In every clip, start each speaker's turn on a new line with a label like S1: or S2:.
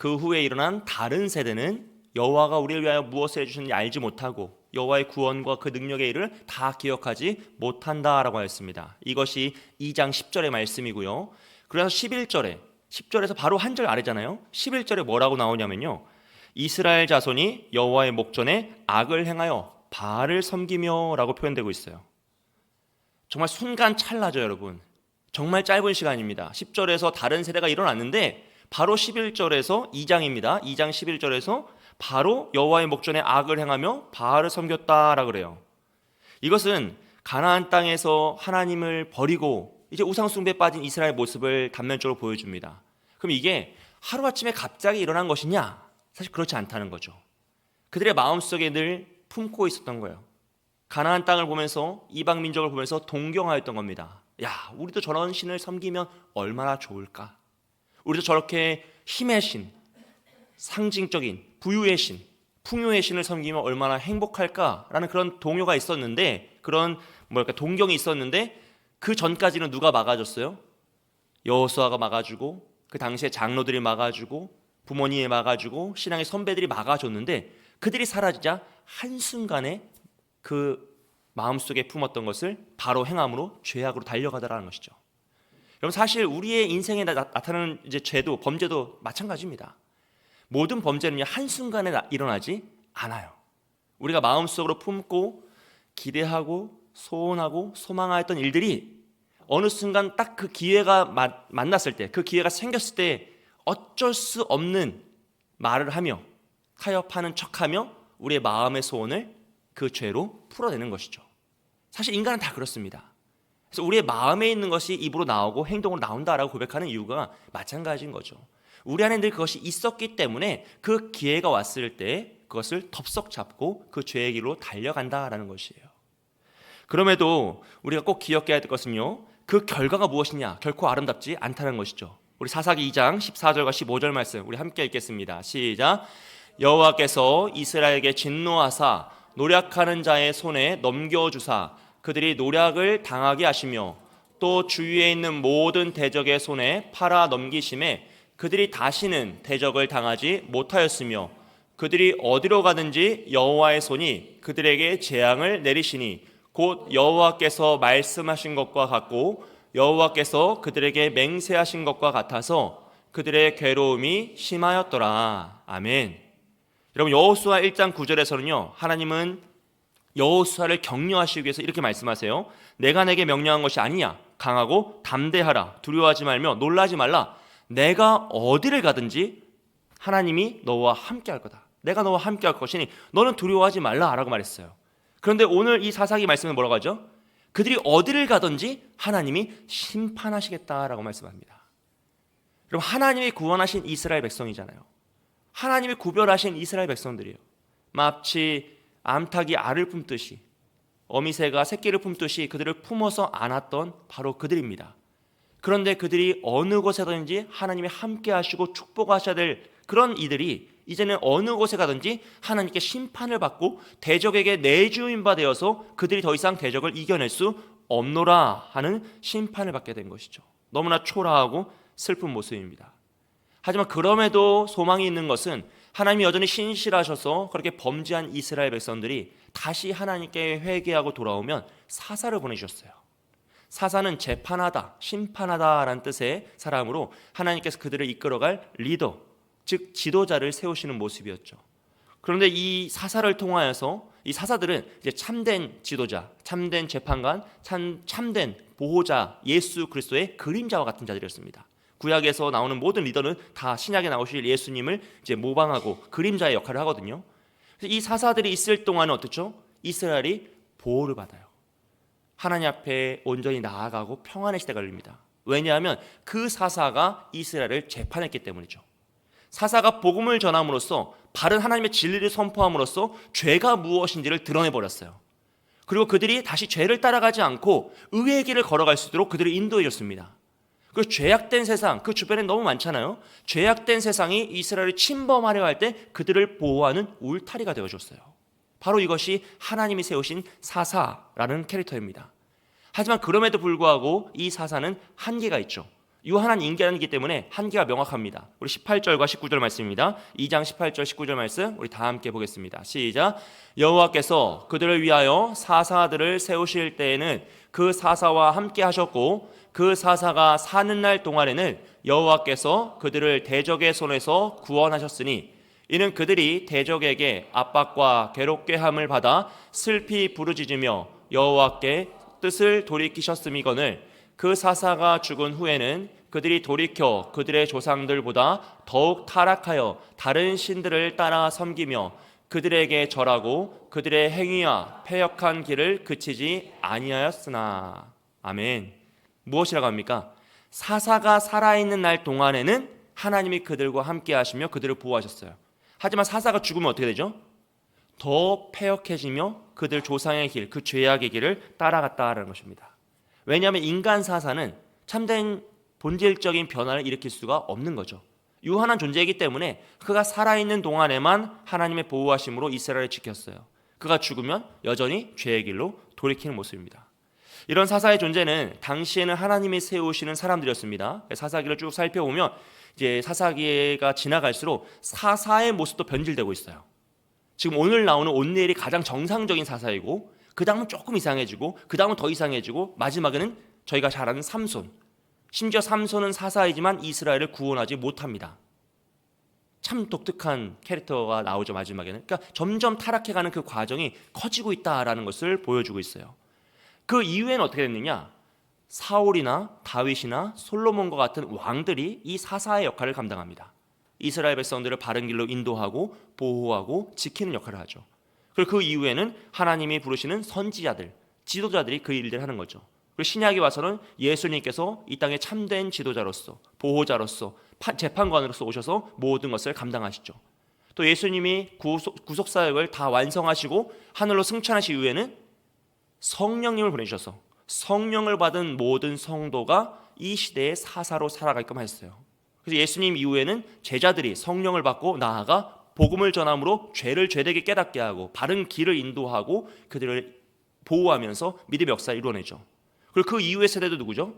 S1: 그 후에 일어난 다른 세대는 여호와가 우리를 위하여 무엇을 해주셨는지 알지 못하고 여호와의 구원과 그 능력의 일을 다 기억하지 못한다라고 하였습니다. 이것이 2장 10절의 말씀이고요. 그래서 10절에서 바로 한 절 아래잖아요. 11절에 뭐라고 나오냐면요, 이스라엘 자손이 여호와의 목전에 악을 행하여 바알을 섬기며 라고 표현되고 있어요. 정말 순간 찰나죠, 여러분. 정말 짧은 시간입니다. 10절에서 다른 세대가 일어났는데 바로 11절에서 2장입니다. 2장 11절에서 바로 여호와의 목전에 악을 행하며 바알을 섬겼다라 그래요. 이것은 가나안 땅에서 하나님을 버리고 이제 우상 숭배에 빠진 이스라엘 모습을 단면적으로 보여줍니다. 그럼 이게 하루아침에 갑자기 일어난 것이냐? 사실 그렇지 않다는 거죠. 그들의 마음속에 늘 품고 있었던 거예요. 가나안 땅을 보면서, 이방 민족을 보면서 동경하였던 겁니다. 야, 우리도 저런 신을 섬기면 얼마나 좋을까? 우리도 저렇게 힘의 신, 상징적인 부유의 신, 풍요의 신을 섬기면 얼마나 행복할까라는 그런 동요가 있었는데, 그런 동경이 있었는데, 그 전까지는 누가 막아줬어요? 여호수아가 막아주고, 그 당시에 장로들이 막아주고, 부모님이 막아주고, 신앙의 선배들이 막아줬는데, 그들이 사라지자 한순간에 그 마음속에 품었던 것을 바로 행함으로 죄악으로 달려가더라는 것이죠. 여러분, 사실 우리의 인생에 나타나는 이제 죄도, 범죄도 마찬가지입니다. 모든 범죄는 한순간에 일어나지 않아요. 우리가 마음속으로 품고 기대하고 소원하고 소망하였던 일들이 어느 순간 딱 그 기회가 만났을 때, 그 기회가 생겼을 때 어쩔 수 없는 말을 하며 타협하는 척하며 우리의 마음의 소원을 그 죄로 풀어내는 것이죠. 사실 인간은 다 그렇습니다. 그래서 우리의 마음에 있는 것이 입으로 나오고 행동으로 나온다라고 고백하는 이유가 마찬가지인 거죠. 우리 안에 늘 그것이 있었기 때문에 그 기회가 왔을 때 그것을 덥석 잡고 그 죄의 길로 달려간다라는 것이에요. 그럼에도 우리가 꼭 기억해야 될 것은요, 그 결과가 무엇이냐? 결코 아름답지 않다는 것이죠. 우리 사사기 2장 14절과 15절 말씀 우리 함께 읽겠습니다. 시작. 여호와께서 이스라엘에게 진노하사 노략하는 자의 손에 넘겨주사 그들이 노략을 당하게 하시며 또 주위에 있는 모든 대적의 손에 팔아 넘기심에 그들이 다시는 대적을 당하지 못하였으며 그들이 어디로 가든지 여호와의 손이 그들에게 재앙을 내리시니 곧 여호와께서 말씀하신 것과 같고 여호와께서 그들에게 맹세하신 것과 같아서 그들의 괴로움이 심하였더라. 아멘. 여러분, 여호수아 1장 9절에서는요, 하나님은 여호수아를 격려하시기 위해서 이렇게 말씀하세요. 내가 내게 명령한 것이 아니냐? 강하고 담대하라. 두려워하지 말며 놀라지 말라. 내가 어디를 가든지 하나님이 너와 함께 할 거다. 내가 너와 함께 할 것이니 너는 두려워하지 말라 라고 말했어요. 그런데 오늘 이 사사기 말씀은 뭐라고 하죠? 그들이 어디를 가든지 하나님이 심판하시겠다라고 말씀합니다. 여러분, 하나님이 구원하신 이스라엘 백성이잖아요. 하나님이 구별하신 이스라엘 백성들이에요. 마치 암탉이 알을 품듯이, 어미새가 새끼를 품듯이 그들을 품어서 안았던 바로 그들입니다. 그런데 그들이 어느 곳에든지 하나님이 함께 하시고 축복하셔야 될 그런 이들이 이제는 어느 곳에 가든지 하나님께 심판을 받고 대적에게 내주인 바 되어서 그들이 더 이상 대적을 이겨낼 수 없노라 하는 심판을 받게 된 것이죠. 너무나 초라하고 슬픈 모습입니다. 하지만 그럼에도 소망이 있는 것은 하나님이 여전히 신실하셔서 그렇게 범죄한 이스라엘 백성들이 다시 하나님께 회개하고 돌아오면 사사를 보내주셨어요. 사사는 재판하다, 심판하다라는 뜻의 사람으로 하나님께서 그들을 이끌어갈 리더, 즉 지도자를 세우시는 모습이었죠. 그런데 이 사사를 통하여서 이 사사들은 이제 참된 지도자, 참된 재판관, 참된 보호자 예수 그리스도의 그림자와 같은 자들이었습니다. 구약에서 나오는 모든 리더는 다 신약에 나오실 예수님을 이제 모방하고 그림자의 역할을 하거든요. 그래서 이 사사들이 있을 동안은 어떻죠? 이스라엘이 보호를 받아요. 하나님 앞에 온전히 나아가고 평안의 시대가 열립니다. 왜냐하면 그 사사가 이스라엘을 재판했기 때문이죠. 사사가 복음을 전함으로써 바른 하나님의 진리를 선포함으로써 죄가 무엇인지를 드러내버렸어요. 그리고 그들이 다시 죄를 따라가지 않고 의의 길을 걸어갈 수 있도록 그들을 인도해 줬습니다. 그 죄악된 세상, 그 주변에 너무 많잖아요. 죄악된 세상이 이스라엘을 침범하려 할 때 그들을 보호하는 울타리가 되어줬어요. 바로 이것이 하나님이 세우신 사사라는 캐릭터입니다. 하지만 그럼에도 불구하고 이 사사는 한계가 있죠. 유한한 인간이기 때문에 한계가 명확합니다. 우리 18절과 19절 말씀입니다. 2장 18절 19절 말씀 우리 다 함께 보겠습니다. 시작. 여호와께서 그들을 위하여 사사들을 세우실 때에는 그 사사와 함께 하셨고 그 사사가 사는 날 동안에는 여호와께서 그들을 대적의 손에서 구원하셨으니 이는 그들이 대적에게 압박과 괴롭게 함을 받아 슬피 부르짖으며 여호와께 뜻을 돌이키셨음이거늘 그 사사가 죽은 후에는 그들이 돌이켜 그들의 조상들보다 더욱 타락하여 다른 신들을 따라 섬기며 그들에게 절하고 그들의 행위와 패역한 길을 그치지 아니하였으나. 아멘. 무엇이라고 합니까? 사사가 살아있는 날 동안에는 하나님이 그들과 함께 하시며 그들을 보호하셨어요. 하지만 사사가 죽으면 어떻게 되죠? 더 패역해지며 그들 조상의 길, 그 죄악의 길을 따라갔다라는 것입니다. 왜냐하면 인간 사사는 참된 본질적인 변화를 일으킬 수가 없는 거죠. 유한한 존재이기 때문에 그가 살아있는 동안에만 하나님의 보호하심으로 이스라엘을 지켰어요. 그가 죽으면 여전히 죄의 길로 돌이키는 모습입니다. 이런 사사의 존재는 당시에는 하나님이 세우시는 사람들이었습니다. 사사기를 쭉 살펴보면 이제 사사기가 지나갈수록 사사의 모습도 변질되고 있어요. 지금 오늘 나오는 온니엘이 가장 정상적인 사사이고 그 다음은 조금 이상해지고 그 다음은 더 이상해지고 마지막에는 저희가 잘 아는 삼손. 심지어 삼손은 사사이지만 이스라엘을 구원하지 못합니다. 참 독특한 캐릭터가 나오죠, 마지막에는. 그러니까 점점 타락해가는 그 과정이 커지고 있다라는 것을 보여주고 있어요. 그 이후에는 어떻게 됐느냐? 사울이나 다윗이나 솔로몬과 같은 왕들이 이 사사의 역할을 감당합니다. 이스라엘 백성들을 바른 길로 인도하고 보호하고 지키는 역할을 하죠. 그리고 그 이후에는 하나님이 부르시는 선지자들, 지도자들이 그 일들을 하는 거죠. 그리고 신약에 와서는 예수님께서 이 땅의 참된 지도자로서, 보호자로서, 재판관으로서 오셔서 모든 것을 감당하시죠. 또 예수님이 구속사역을 다 완성하시고 하늘로 승천하신 이후에는 성령님을 보내주셔서 성령을 받은 모든 성도가 이 시대의 사사로 살아가게끔 하셨어요. 그래서 예수님 이후에는 제자들이 성령을 받고 나아가 복음을 전함으로 죄를 죄되게 깨닫게 하고 바른 길을 인도하고 그들을 보호하면서 믿음의 역사를 이루어내죠. 그리고 그 이후의 세대도 누구죠?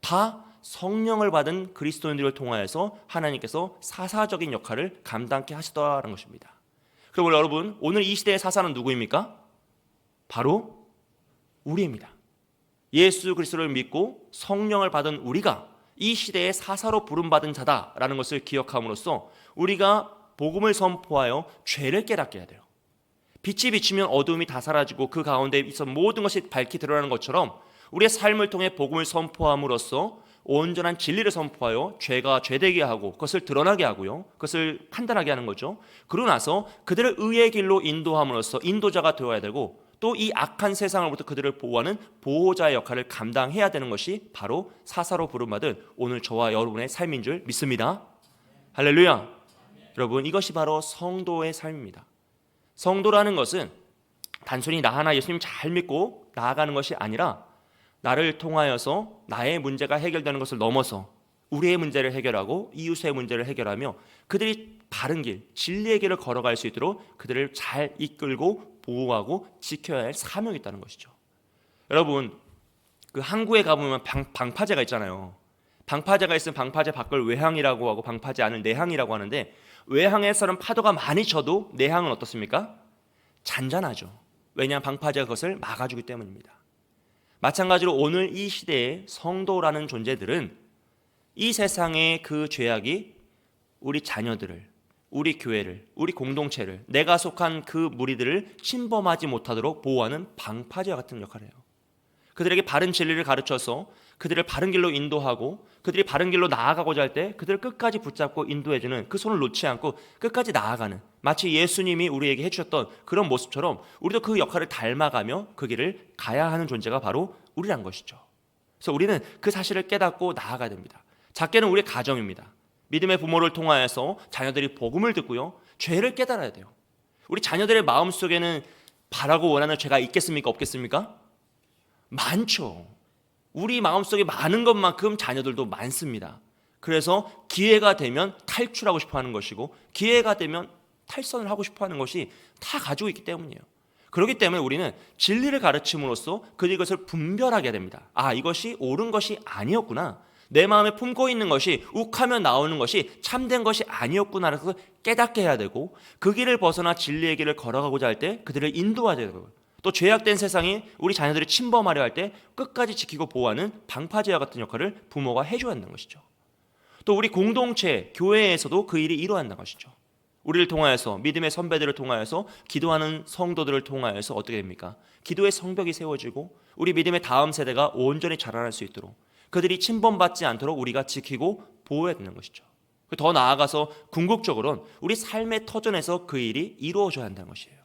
S1: 다 성령을 받은 그리스도인들을 통하여서 하나님께서 사사적인 역할을 감당케 하시더라는 것입니다. 그리고 여러분, 오늘 이 시대의 사사는 누구입니까? 바로 우리입니다. 예수 그리스도를 믿고 성령을 받은 우리가 이 시대의 사사로 부름받은 자다라는 것을 기억함으로써 우리가 복음을 선포하여 죄를 깨닫게 해야 돼요. 빛이 비치면 어두움이 다 사라지고 그 가운데 있어 모든 것이 밝게 드러나는 것처럼 우리의 삶을 통해 복음을 선포함으로써 온전한 진리를 선포하여 죄가 죄되게 하고 그것을 드러나게 하고요. 그것을 판단하게 하는 거죠. 그러고 나서 그들을 의의 길로 인도함으로써 인도자가 되어야 되고 또 이 악한 세상으로부터 그들을 보호하는 보호자의 역할을 감당해야 되는 것이 바로 사사로 부름받은 오늘 저와 여러분의 삶인 줄 믿습니다. 할렐루야. 여러분, 이것이 바로 성도의 삶입니다. 성도라는 것은 단순히 나 하나 예수님 잘 믿고 나아가는 것이 아니라 나를 통하여서 나의 문제가 해결되는 것을 넘어서 우리의 문제를 해결하고 이웃의 문제를 해결하며 그들이 바른 길, 진리의 길을 걸어갈 수 있도록 그들을 잘 이끌고 보호하고 지켜야 할 사명이 있다는 것이죠. 여러분, 그 항구에 가보면 방파제가 있잖아요. 방파제가 있으면 방파제 밖을 외항이라고 하고 방파제 안을 내항이라고 하는데 외항에서는 파도가 많이 쳐도 내항은 어떻습니까? 잔잔하죠. 왜냐하면 방파제가 그것을 막아주기 때문입니다. 마찬가지로 오늘 이 시대의 성도라는 존재들은 이 세상의 그 죄악이 우리 자녀들을, 우리 교회를, 우리 공동체를, 내가 속한 그 무리들을 침범하지 못하도록 보호하는 방파제와 같은 역할을 해요. 그들에게 바른 진리를 가르쳐서 그들을 바른 길로 인도하고 그들이 바른 길로 나아가고자 할 때 그들을 끝까지 붙잡고 인도해주는 그 손을 놓지 않고 끝까지 나아가는, 마치 예수님이 우리에게 해주셨던 그런 모습처럼 우리도 그 역할을 닮아가며 그 길을 가야 하는 존재가 바로 우리란 것이죠. 그래서 우리는 그 사실을 깨닫고 나아가야 됩니다. 작게는 우리의 가정입니다. 믿음의 부모를 통하여서 자녀들이 복음을 듣고요, 죄를 깨달아야 돼요. 우리 자녀들의 마음속에는 바라고 원하는 죄가 있겠습니까? 없겠습니까? 많죠. 우리 마음속에 많은 것만큼 자녀들도 많습니다. 그래서 기회가 되면 탈출하고 싶어하는 것이고 기회가 되면 탈선을 하고 싶어하는 것이 다 가지고 있기 때문이에요. 그렇기 때문에 우리는 진리를 가르침으로써 그것을 분별하게 됩니다. 아, 이것이 옳은 것이 아니었구나. 내 마음에 품고 있는 것이 욱하면 나오는 것이 참된 것이 아니었구나라는 것을 깨닫게 해야 되고, 그 길을 벗어나 진리의 길을 걸어가고자 할 때 그들을 인도해야 되고, 또 죄악된 세상이 우리 자녀들이 침범하려 할 때 끝까지 지키고 보호하는 방파제와 같은 역할을 부모가 해줘야 한다는 것이죠. 또 우리 공동체, 교회에서도 그 일이 이루어야 한다는 것이죠. 우리를 통하여서, 믿음의 선배들을 통하여서, 기도하는 성도들을 통하여서 어떻게 됩니까? 기도의 성벽이 세워지고 우리 믿음의 다음 세대가 온전히 자라날 수 있도록, 그들이 침범받지 않도록 우리가 지키고 보호해야 되는 것이죠. 더 나아가서 궁극적으로는 우리 삶의 터전에서 그 일이 이루어져야 한다는 것이에요.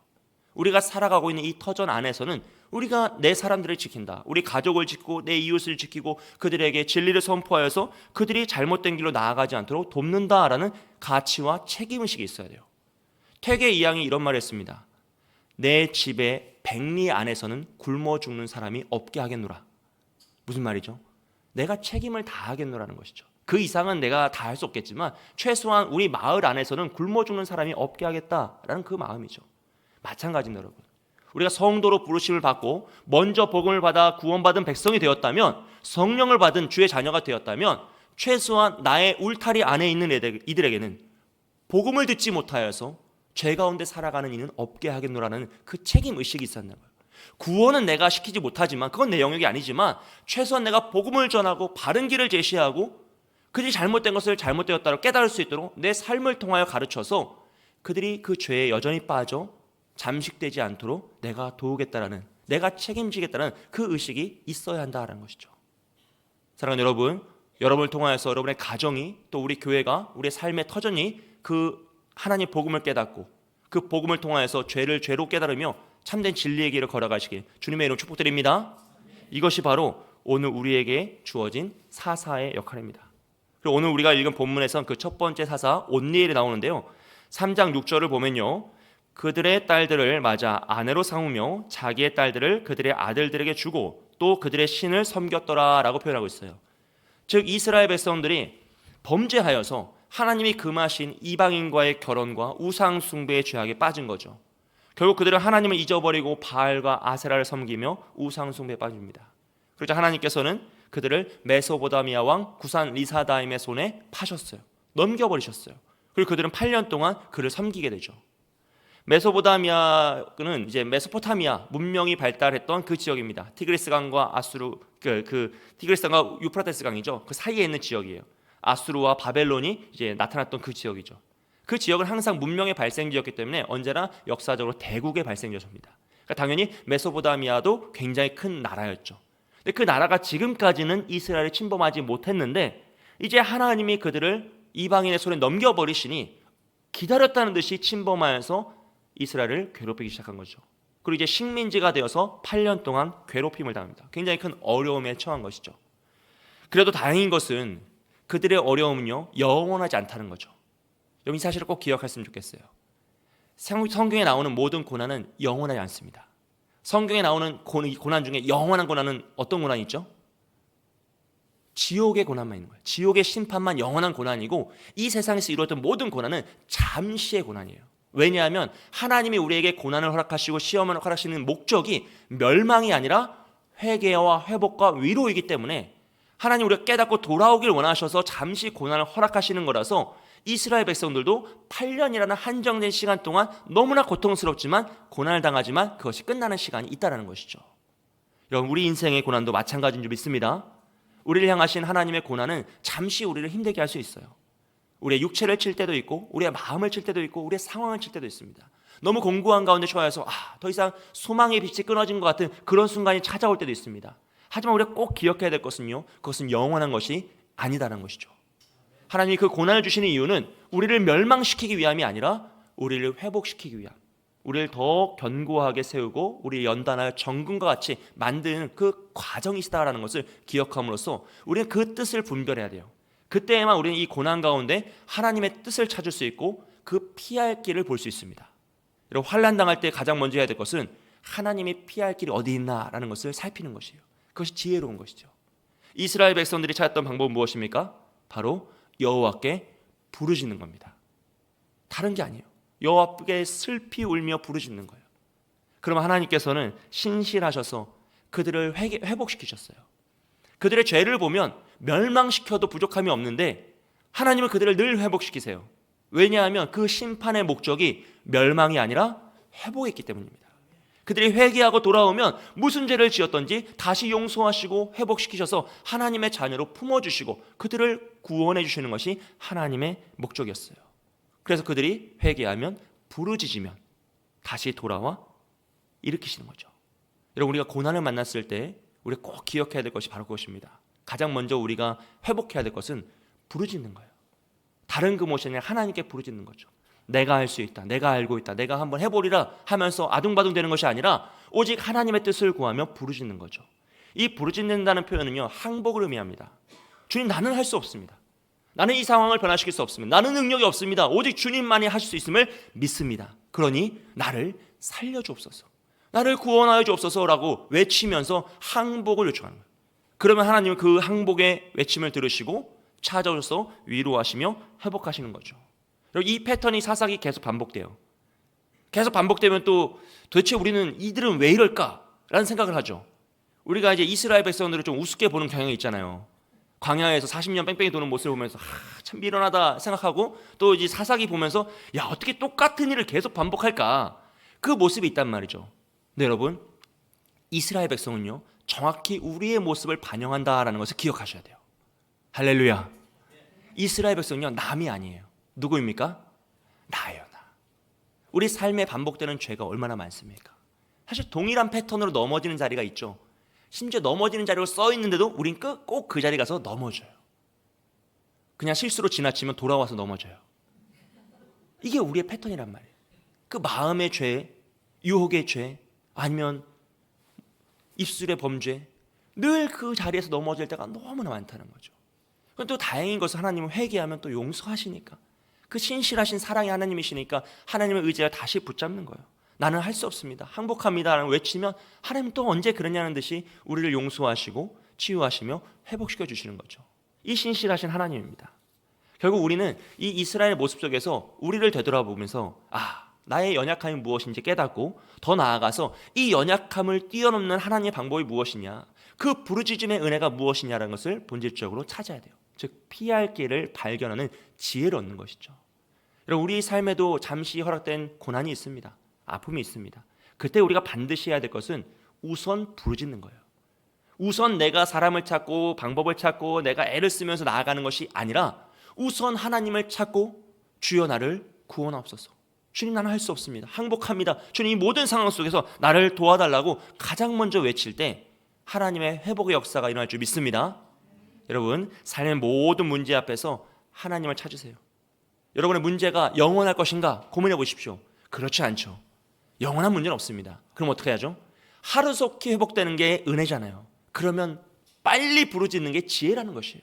S1: 우리가 살아가고 있는 이 터전 안에서는 우리가 내 사람들을 지킨다, 우리 가족을 지키고 내 이웃을 지키고 그들에게 진리를 선포하여서 그들이 잘못된 길로 나아가지 않도록 돕는다라는 가치와 책임의식이 있어야 돼요. 퇴계 이항이 이런 말을 했습니다. 내 집에 백리 안에서는 굶어 죽는 사람이 없게 하겠노라. 무슨 말이죠? 내가 책임을 다하겠노라는 것이죠. 그 이상은 내가 다 할 수 없겠지만 최소한 우리 마을 안에서는 굶어 죽는 사람이 없게 하겠다라는 그 마음이죠. 마찬가지입니다, 여러분. 우리가 성도로 부르심을 받고 먼저 복음을 받아 구원받은 백성이 되었다면, 성령을 받은 주의 자녀가 되었다면, 최소한 나의 울타리 안에 있는 이들에게는 복음을 듣지 못하여서 죄 가운데 살아가는 이는 없게 하겠노라는 그 책임의식이 있었는 거예요. 구원은 내가 시키지 못하지만, 그건 내 영역이 아니지만 최소한 내가 복음을 전하고 바른 길을 제시하고 그들이 잘못된 것을 잘못되었다고 깨달을 수 있도록 내 삶을 통하여 가르쳐서 그들이 그 죄에 여전히 빠져 잠식되지 않도록 내가 도우겠다라는, 내가 책임지겠다는 그 의식이 있어야 한다는 것이죠. 사랑하는 여러분, 여러분을 통하여서 여러분의 가정이, 또 우리 교회가, 우리의 삶의 터전이 그 하나님 복음을 깨닫고 그 복음을 통하여서 죄를 죄로 깨달으며 참된 진리의 길을 걸어가시길 주님의 이름으로 축복드립니다. 이것이 바로 오늘 우리에게 주어진 사사의 역할입니다. 그리고 오늘 우리가 읽은 본문에선 그 첫 번째 사사 온니엘이 나오는데요, 3장 6절을 보면요, 그들의 딸들을 맞아 아내로 삼으며 자기의 딸들을 그들의 아들들에게 주고 또 그들의 신을 섬겼더라 라고 표현하고 있어요. 즉 이스라엘 백성들이 범죄하여서 하나님이 금하신 이방인과의 결혼과 우상 숭배의 죄악에 빠진 거죠. 결국 그들은 하나님을 잊어버리고 바알과 아세라를 섬기며 우상 숭배에 빠집니다. 그러자 하나님께서는 그들을 메소보다미아 왕 구산 리사다임의 손에 파셨어요. 넘겨버리셨어요. 그리고 그들은 8년 동안 그를 섬기게 되죠. 메소보다미아는 이제 메소포타미아 문명이 발달했던 그 지역입니다. 티그리스 강과 아수르, 티그리스 강과 유프라테스 강이죠. 그 사이에 있는 지역이에요. 아수르와 바벨론이 이제 나타났던 그 지역이죠. 그 지역은 항상 문명의 발생지였기 때문에 언제나 역사적으로 대국의 발생지였습니다. 그러니까 당연히 메소포타미아도 굉장히 큰 나라였죠. 근데 그 나라가 지금까지는 이스라엘을 침범하지 못했는데 이제 하나님이 그들을 이방인의 손에 넘겨버리시니 기다렸다는 듯이 침범하여서 이스라엘을 괴롭히기 시작한 거죠. 그리고 이제 식민지가 되어서 8년 동안 괴롭힘을 당합니다. 굉장히 큰 어려움에 처한 것이죠. 그래도 다행인 것은 그들의 어려움은요 영원하지 않다는 거죠. 여러분 이 사실을 꼭 기억했으면 좋겠어요. 성경에 나오는 모든 고난은 영원하지 않습니다. 성경에 나오는 고난 중에 영원한 고난은 어떤 고난이 있죠? 지옥의 고난만 있는 거예요. 지옥의 심판만 영원한 고난이고, 이 세상에서 이루어졌던 모든 고난은 잠시의 고난이에요. 왜냐하면 하나님이 우리에게 고난을 허락하시고 시험을 허락하시는 목적이 멸망이 아니라 회개와 회복과 위로이기 때문에 하나님 우리가 깨닫고 돌아오길 원하셔서 잠시 고난을 허락하시는 거라서 이스라엘 백성들도 8년이라는 한정된 시간 동안 너무나 고통스럽지만 고난을 당하지만 그것이 끝나는 시간이 있다는 것이죠. 여러분 우리 인생의 고난도 마찬가지인 줄 믿습니다. 우리를 향하신 하나님의 고난은 잠시 우리를 힘들게 할 수 있어요. 우리의 육체를 칠 때도 있고 우리의 마음을 칠 때도 있고 우리의 상황을 칠 때도 있습니다. 너무 공고한 가운데 처해서 더 이상 소망의 빛이 끊어진 것 같은 그런 순간이 찾아올 때도 있습니다. 하지만 우리가 꼭 기억해야 될 것은요, 그것은 영원한 것이 아니다는 것이죠. 하나님이 그 고난을 주시는 이유는 우리를 멸망시키기 위함이 아니라 우리를 회복시키기 위함, 우리를 더 견고하게 세우고 우리를 연단하여 정금과 같이 만드는 그 과정이시다라는 것을 기억함으로써 우리는 그 뜻을 분별해야 돼요. 그때에만 우리는 이 고난 가운데 하나님의 뜻을 찾을 수 있고 그 피할 길을 볼 수 있습니다. 여러분 환난 당할 때 가장 먼저 해야 될 것은 하나님이 피할 길이 어디 있나라는 것을 살피는 것이에요. 그것이 지혜로운 것이죠. 이스라엘 백성들이 찾았던 방법은 무엇입니까? 바로 여호와께 부르짖는 겁니다. 다른 게 아니에요. 여호와께 슬피 울며 부르짖는 거예요. 그러면 하나님께서는 신실하셔서 그들을 회복시키셨어요. 그들의 죄를 보면 멸망시켜도 부족함이 없는데 하나님은 그들을 늘 회복시키세요. 왜냐하면 그 심판의 목적이 멸망이 아니라 회복했기 때문입니다. 그들이 회개하고 돌아오면 무슨 죄를 지었던지 다시 용서하시고 회복시키셔서 하나님의 자녀로 품어주시고 그들을 구원해 주시는 것이 하나님의 목적이었어요. 그래서 그들이 회개하면 부르짖으면 다시 돌아와 일으키시는 거죠. 여러분, 우리가 고난을 만났을 때 우리가 꼭 기억해야 될 것이 바로 그것입니다. 가장 먼저 우리가 회복해야 될 것은 부르짖는 거예요. 다른 그 무엇이 아니라 하나님께 부르짖는 거죠. 내가 할 수 있다, 내가 알고 있다, 내가 한번 해보리라 하면서 아둥바둥 되는 것이 아니라 오직 하나님의 뜻을 구하며 부르짖는 거죠. 이 부르짖는다는 표현은요, 항복을 의미합니다. 주님, 나는 할 수 없습니다. 나는 이 상황을 변화시킬 수 없습니다. 나는 능력이 없습니다. 오직 주님만이 하실 수 있음을 믿습니다. 그러니 나를 살려주옵소서, 나를 구원하여 주옵소서라고 외치면서 항복을 요청하는 거예요. 그러면 하나님은 그 항복의 외침을 들으시고 찾아오셔서 위로하시며 회복하시는 거죠. 이 패턴이 사사기 계속 반복돼요. 계속 반복되면 또 도대체 우리는 이들은 왜 이럴까라는 생각을 하죠. 우리가 이제 이스라엘 백성들을 좀 우습게 보는 경향이 있잖아요. 광야에서 40년 뺑뺑이 도는 모습을 보면서 참 미련하다 생각하고, 또 이제 사사기 보면서 야, 어떻게 똑같은 일을 계속 반복할까, 그 모습이 있단 말이죠. 네, 여러분, 이스라엘 백성은요 정확히 우리의 모습을 반영한다라는 것을 기억하셔야 돼요. 할렐루야. 이스라엘 백성은요 남이 아니에요. 누구입니까? 나예요, 나. 우리 삶에 반복되는 죄가 얼마나 많습니까? 사실 동일한 패턴으로 넘어지는 자리가 있죠. 심지어 넘어지는 자리로 써 있는데도 우린 꼭 그 자리 가서 넘어져요. 그냥 실수로 지나치면 돌아와서 넘어져요. 이게 우리의 패턴이란 말이에요. 그 마음의 죄, 유혹의 죄, 아니면 입술의 범죄, 늘 그 자리에서 넘어질 때가 너무나 많다는 거죠. 또 다행인 것은 하나님은 회개하면 또 용서하시니까, 그 신실하신 사랑의 하나님이시니까 하나님의 의지를 다시 붙잡는 거예요. 나는 할 수 없습니다, 항복합니다 라고 외치면 하나님은 또 언제 그러냐는 듯이 우리를 용서하시고 치유하시며 회복시켜 주시는 거죠. 이 신실하신 하나님입니다. 결국 우리는 이 이스라엘의 모습 속에서 우리를 되돌아보면서 나의 연약함이 무엇인지 깨닫고, 더 나아가서 이 연약함을 뛰어넘는 하나님의 방법이 무엇이냐, 그 부르짖음의 은혜가 무엇이냐라는 것을 본질적으로 찾아야 돼요. 즉 피할 길을 발견하는 지혜를 얻는 것이죠. 여러분, 우리 삶에도 잠시 허락된 고난이 있습니다. 아픔이 있습니다. 그때 우리가 반드시 해야 될 것은 우선 부르짖는 거예요. 우선 내가 사람을 찾고 방법을 찾고 내가 애를 쓰면서 나아가는 것이 아니라 우선 하나님을 찾고, 주여 나를 구원하옵소서, 주님 나는 할 수 없습니다, 항복합니다, 주님 이 모든 상황 속에서 나를 도와달라고 가장 먼저 외칠 때 하나님의 회복의 역사가 일어날 줄 믿습니다. 여러분, 삶의 모든 문제 앞에서 하나님을 찾으세요. 여러분의 문제가 영원할 것인가 고민해 보십시오. 그렇지 않죠. 영원한 문제는 없습니다. 그럼 어떻게 하죠? 하루속히 회복되는 게 은혜잖아요. 그러면 빨리 부르짖는 게 지혜라는 것이에요.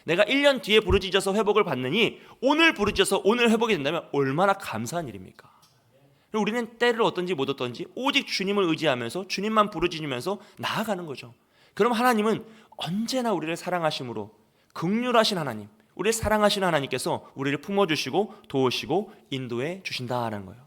S1: 내가 1년 뒤에 부르짖어서 회복을 받느니 오늘 부르짖어서 오늘 회복이 된다면 얼마나 감사한 일입니까? 우리는 때를 얻든지 못 얻든지 오직 주님을 의지하면서 주님만 부르짖으면서 나아가는 거죠. 그럼 하나님은 언제나 우리를 사랑하심으로 긍휼하신 하나님, 우리를 사랑하시는 하나님께서 우리를 품어주시고 도우시고 인도해 주신다는 거예요.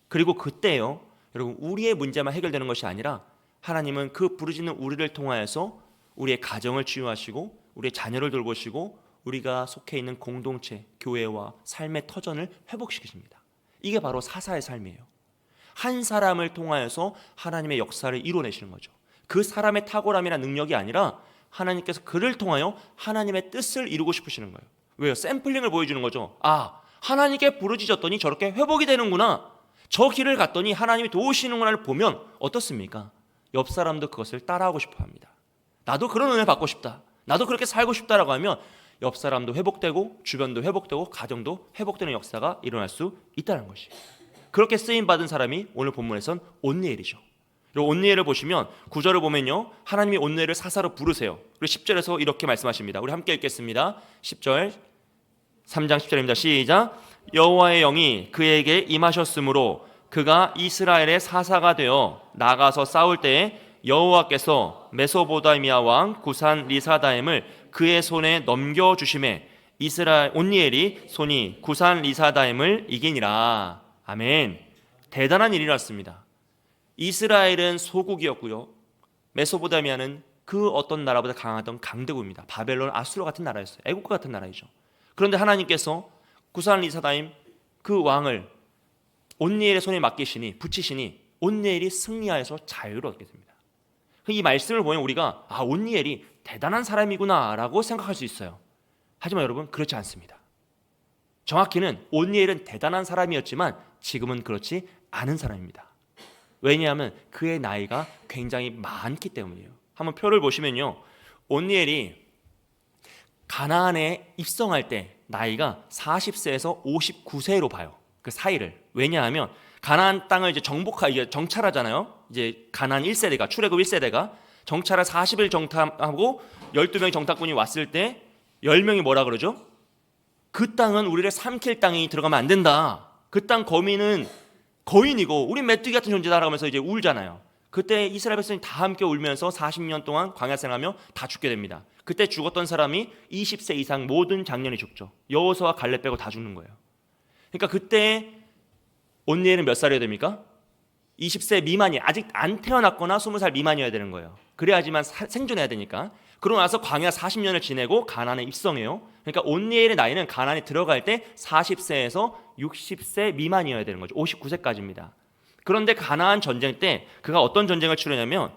S1: 그리고 그때요, 여러분, 우리의 문제만 해결되는 것이 아니라 하나님은 그 부르짖는 우리를 통하여서 우리의 가정을 치유하시고 우리의 자녀를 돌보시고 우리가 속해 있는 공동체, 교회와 삶의 터전을 회복시키십니다. 이게 바로 사사의 삶이에요. 한 사람을 통하여서 하나님의 역사를 이뤄내시는 거죠. 그 사람의 탁월함이나 능력이 아니라 하나님께서 그를 통하여 하나님의 뜻을 이루고 싶으시는 거예요. 왜요? 샘플링을 보여주는 거죠. 하나님께 부르짖었더니 저렇게 회복이 되는구나, 저 길을 갔더니 하나님이 도우시는구나를 보면 어떻습니까? 옆 사람도 그것을 따라하고 싶어 합니다. 나도 그런 은혜 받고 싶다, 나도 그렇게 살고 싶다라고 하면 옆 사람도 회복되고 주변도 회복되고 가정도 회복되는 역사가 일어날 수 있다는 것이에요. 그렇게 쓰임받은 사람이 오늘 본문에선 온니엘이죠. 그리고 온니엘을 보시면 9절을 보면요, 하나님이 온니엘을 사사로 부르세요. 그리고 10절에서 이렇게 말씀하십니다. 우리 함께 읽겠습니다. 10절, 3장 10절입니다. 시작. 여호와의 영이 그에게 임하셨으므로 그가 이스라엘의 사사가 되어 나가서 싸울 때에 여호와께서 메소보다미아 왕 구산 리사다임을 그의 손에 넘겨주심에 이스라엘 온니엘이 손이 구산 리사다임을 이기니라. 아멘. 대단한 일이 났습니다. 이스라엘은 소국이었고요, 메소보다미아는 그 어떤 나라보다 강하던 강대국입니다. 바벨론, 아수르 같은 나라였어요. 애국과 같은 나라이죠. 그런데 하나님께서 구산 리사다임 그 왕을 온니엘의 손에 맡기시니, 붙이시니 온니엘이 승리하여서 자유를 얻게 됩니다. 이 말씀을 보면 우리가 온니엘이 대단한 사람이구나 라고 생각할 수 있어요. 하지만 여러분, 그렇지 않습니다. 정확히는 온니엘은 대단한 사람이었지만 지금은 그렇지 않은 사람입니다. 왜냐하면 그의 나이가 굉장히 많기 때문이에요. 한번 표를 보시면요, 온니엘이 가나안에 입성할 때 나이가 40세에서 59세로 봐요. 그 사이를. 왜냐하면 가나안 땅을 이제 정찰하잖아요. 이제 가나안 1세대가, 출애굽 1세대가 정찰을 40일 정탐하고 12명의 정탐꾼이 왔을 때 10명이 뭐라 그러죠? 그 땅은 우리를 삼킬 땅이 들어가면 안 된다. 그 땅 거민은 거인이고 우리 메뚜기 같은 존재다라고 하면서 이제 울잖아요. 그때 이스라엘 백성이 다 함께 울면서 40년 동안 광야 생활하며 다 죽게 됩니다. 그때 죽었던 사람이 20세 이상 모든 장년이 죽죠. 여호수아와 갈렙 빼고 다 죽는 거예요. 그러니까 그때 온니엘은 몇 살이어야 됩니까? 20세 미만이, 아직 안 태어났거나 20살 미만이어야 되는 거예요. 그래야지만 생존해야 되니까. 그러고 나서 광야 40년을 지내고 가나안에 입성해요. 그러니까 온니엘의 나이는 가나안에 들어갈 때 40세에서 60세 미만이어야 되는 거죠. 59세까지입니다. 그런데 가나안 전쟁 때 그가 어떤 전쟁을 치르냐면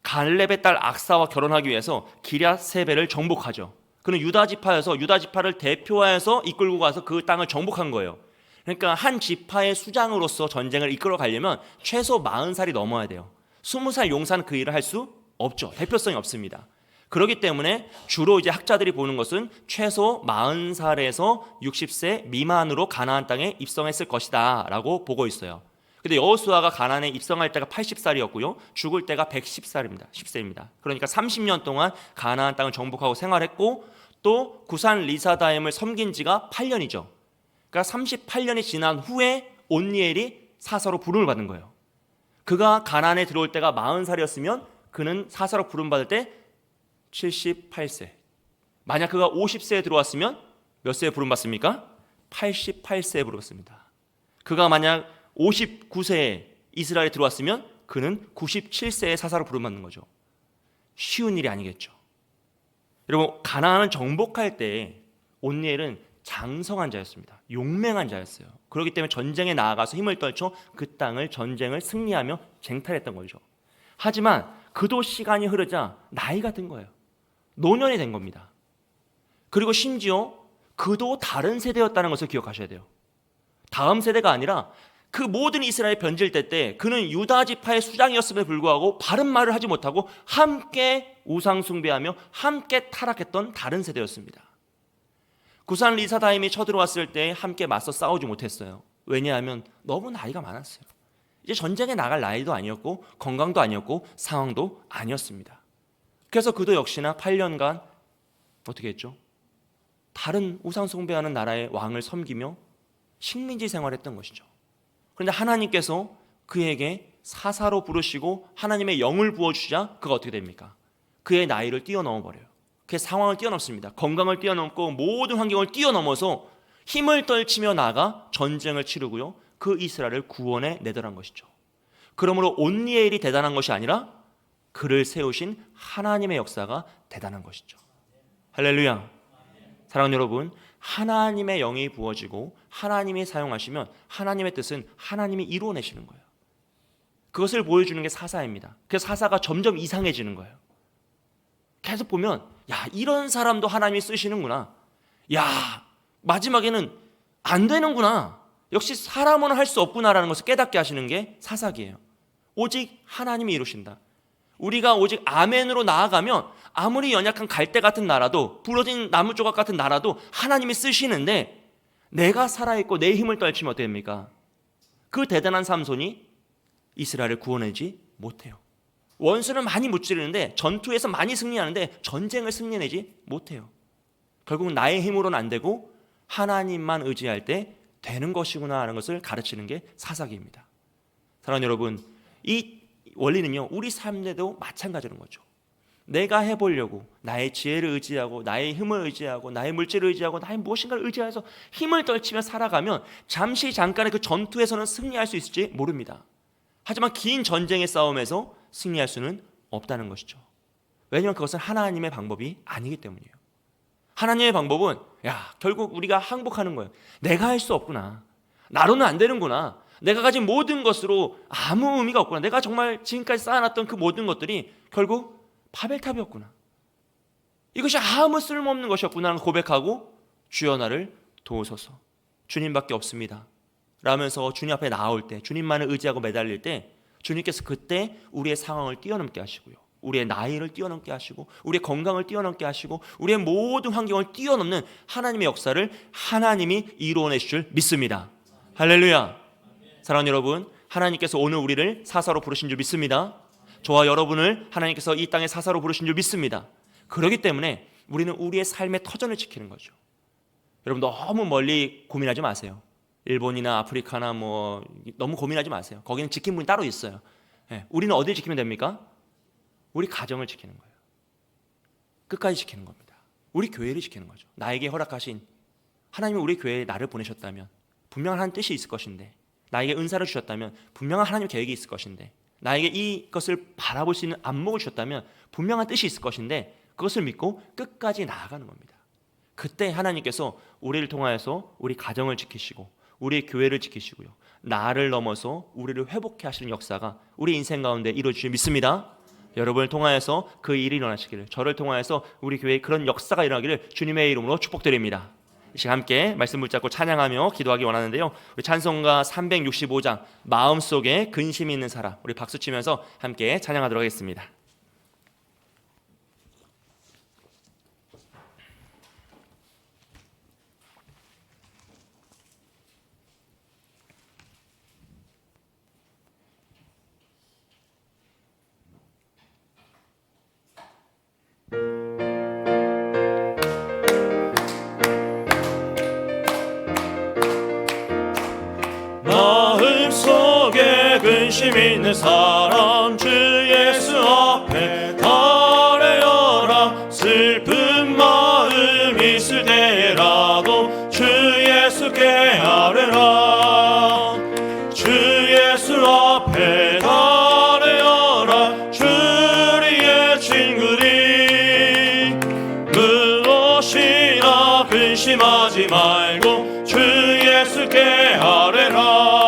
S1: 갈렙의 딸 악사와 결혼하기 위해서 기럇세벨을 정복하죠. 그는 유다 지파여서 유다 지파를 대표하여서 이끌고 가서 그 땅을 정복한 거예요. 그러니까 한 지파의 수장으로서 전쟁을 이끌어 가려면 최소 40살이 넘어야 돼요. 20살 용사는 그 일을 할 수 없죠. 대표성이 없습니다. 그렇기 때문에 주로 이제 학자들이 보는 것은 최소 40살에서 60세 미만으로 가나안 땅에 입성했을 것이다 라고 보고 있어요. 근데 여호수아가 가나안에 입성할 때가 80살이었고요. 죽을 때가 110살입니다. 10세입니다. 그러니까 30년 동안 가나안 땅을 정복하고 생활했고 또 구산 리사다임을 섬긴 지가 8년이죠. 그러니까 38년이 지난 후에 온니엘이 사사로 부름을 받은 거예요. 그가 가나안에 들어올 때가 40살이었으면 그는 사사로 부름 받을 때 78세. 만약 그가 50세에 들어왔으면 몇 세에 부름 받습니까? 88세에 부름받습니다. 그가 만약 59세에 이스라엘에 들어왔으면 그는 97세에 사사로 부름받는 거죠. 쉬운 일이 아니겠죠. 여러분, 가나안을 정복할 때 온니엘은 장성한 자였습니다. 용맹한 자였어요. 그렇기 때문에 전쟁에 나아가서 힘을 떨쳐 그 땅을 전쟁을 승리하며 쟁탈했던 거죠. 하지만 그도 시간이 흐르자 나이가 든 거예요. 노년이 된 겁니다. 그리고 심지어 그도 다른 세대였다는 것을 기억하셔야 돼요. 다음 세대가 아니라 그 모든 이스라엘 변질될 때 그는 유다 지파의 수장이었음에도 불구하고 바른 말을 하지 못하고 함께 우상 숭배하며 함께 타락했던 다른 세대였습니다. 구산 리사다임이 쳐들어왔을 때 함께 맞서 싸우지 못했어요. 왜냐하면 너무 나이가 많았어요. 이제 전쟁에 나갈 나이도 아니었고 건강도 아니었고 상황도 아니었습니다. 그래서 그도 역시나 8년간 어떻게 했죠? 다른 우상 숭배하는 나라의 왕을 섬기며 식민지 생활했던 것이죠. 그런데 하나님께서 그에게 사사로 부르시고 하나님의 영을 부어주자 그가 어떻게 됩니까? 그의 나이를 뛰어넘어 버려요. 그의 상황을 뛰어넘습니다. 건강을 뛰어넘고 모든 환경을 뛰어넘어서 힘을 떨치며 나아가 전쟁을 치르고요. 그 이스라엘을 구원해 내더란 것이죠. 그러므로 온니엘이 대단한 것이 아니라 그를 세우신 하나님의 역사가 대단한 것이죠. 할렐루야. 사랑하는 여러분, 하나님의 영이 부어지고 하나님이 사용하시면 하나님의 뜻은 하나님이 이루어내시는 거예요. 그것을 보여주는 게 사사입니다. 그래서 사사가 점점 이상해지는 거예요. 계속 보면 이런 사람도 하나님이 쓰시는구나. 마지막에는 안 되는구나. 역시 사람은 할 수 없구나라는 것을 깨닫게 하시는 게 사사기예요. 오직 하나님이 이루신다. 우리가 오직 아멘으로 나아가면 아무리 연약한 갈대 같은 나라도 부러진 나무 조각 같은 나라도 하나님이 쓰시는데 내가 살아있고 내 힘을 떨치면 어떻게 됩니까? 그 대단한 삼손이 이스라엘을 구원하지 못해요. 원수는 많이 무찌르는데 전투에서 많이 승리하는데 전쟁을 승리내지 못해요. 결국 나의 힘으로는 안 되고 하나님만 의지할 때 되는 것이구나 하는 것을 가르치는 게 사사기입니다. 사랑하는 여러분, 이 원리는요 우리 삶에도 마찬가지인 거죠. 내가 해보려고 나의 지혜를 의지하고 나의 힘을 의지하고 나의 물질을 의지하고 나의 무엇인가를 의지해서 힘을 떨치며 살아가면 잠시 잠깐의 그 전투에서는 승리할 수 있을지 모릅니다. 하지만 긴 전쟁의 싸움에서 승리할 수는 없다는 것이죠. 왜냐하면 그것은 하나님의 방법이 아니기 때문이에요. 하나님의 방법은 결국 우리가 항복하는 거예요. 내가 할 수 없구나. 나로는 안 되는구나. 내가 가진 모든 것으로 아무 의미가 없구나. 내가 정말 지금까지 쌓아놨던 그 모든 것들이 결국 바벨탑이었구나. 이것이 아무 쓸모없는 것이었구나 고백하고 주여 나를 도우소서. 주님밖에 없습니다 라면서 주님 앞에 나올 때, 주님만을 의지하고 매달릴 때 주님께서 그때 우리의 상황을 뛰어넘게 하시고요, 우리의 나이를 뛰어넘게 하시고 우리의 건강을 뛰어넘게 하시고 우리의 모든 환경을 뛰어넘는 하나님의 역사를 하나님이 이루어내 주실 줄 믿습니다. 할렐루야. 사랑하는 여러분, 하나님께서 오늘 우리를 사사로 부르신 줄 믿습니다. 저와 여러분을 하나님께서 이 땅에 사사로 부르신 줄 믿습니다. 그렇기 때문에 우리는 우리의 삶의 터전을 지키는 거죠. 여러분 너무 멀리 고민하지 마세요. 일본이나 아프리카나 너무 고민하지 마세요. 거기는 지킨 분이 따로 있어요. 우리는 어디를 지키면 됩니까? 우리 가정을 지키는 거예요. 끝까지 지키는 겁니다. 우리 교회를 지키는 거죠. 나에게 허락하신 하나님이 우리 교회에 나를 보내셨다면 분명한 한 뜻이 있을 것인데, 나에게 은사를 주셨다면 분명한 하나님의 계획이 있을 것인데, 나에게 이것을 바라볼 수 있는 안목을 주셨다면 분명한 뜻이 있을 것인데, 그것을 믿고 끝까지 나아가는 겁니다. 그때 하나님께서 우리를 통하여서 우리 가정을 지키시고 우리의 교회를 지키시고요, 나를 넘어서 우리를 회복해 하시는 역사가 우리 인생 가운데 이루어지실 믿습니다. 여러분을 통하여서 그 일이 일어나시기를, 저를 통하여서 우리 교회에 그런 역사가 일어나기를 주님의 이름으로 축복드립니다. 이 시간 함께 말씀 붙잡고 찬양하며 기도하기 원하는데요, 우리 찬송가 365장 마음속에 근심이 있는 사람, 우리 박수 치면서 함께 찬양하도록 하겠습니다. 마음속에 근심 있는 사람 주 예수 앞에 달래어라. 슬픈 마음 있을 때라도 주 예수께 아뢰라. 주 예수 앞에 달래어라. 주리의 친구니 무엇이나 근심하지 말고 주 예수께 아뢰라.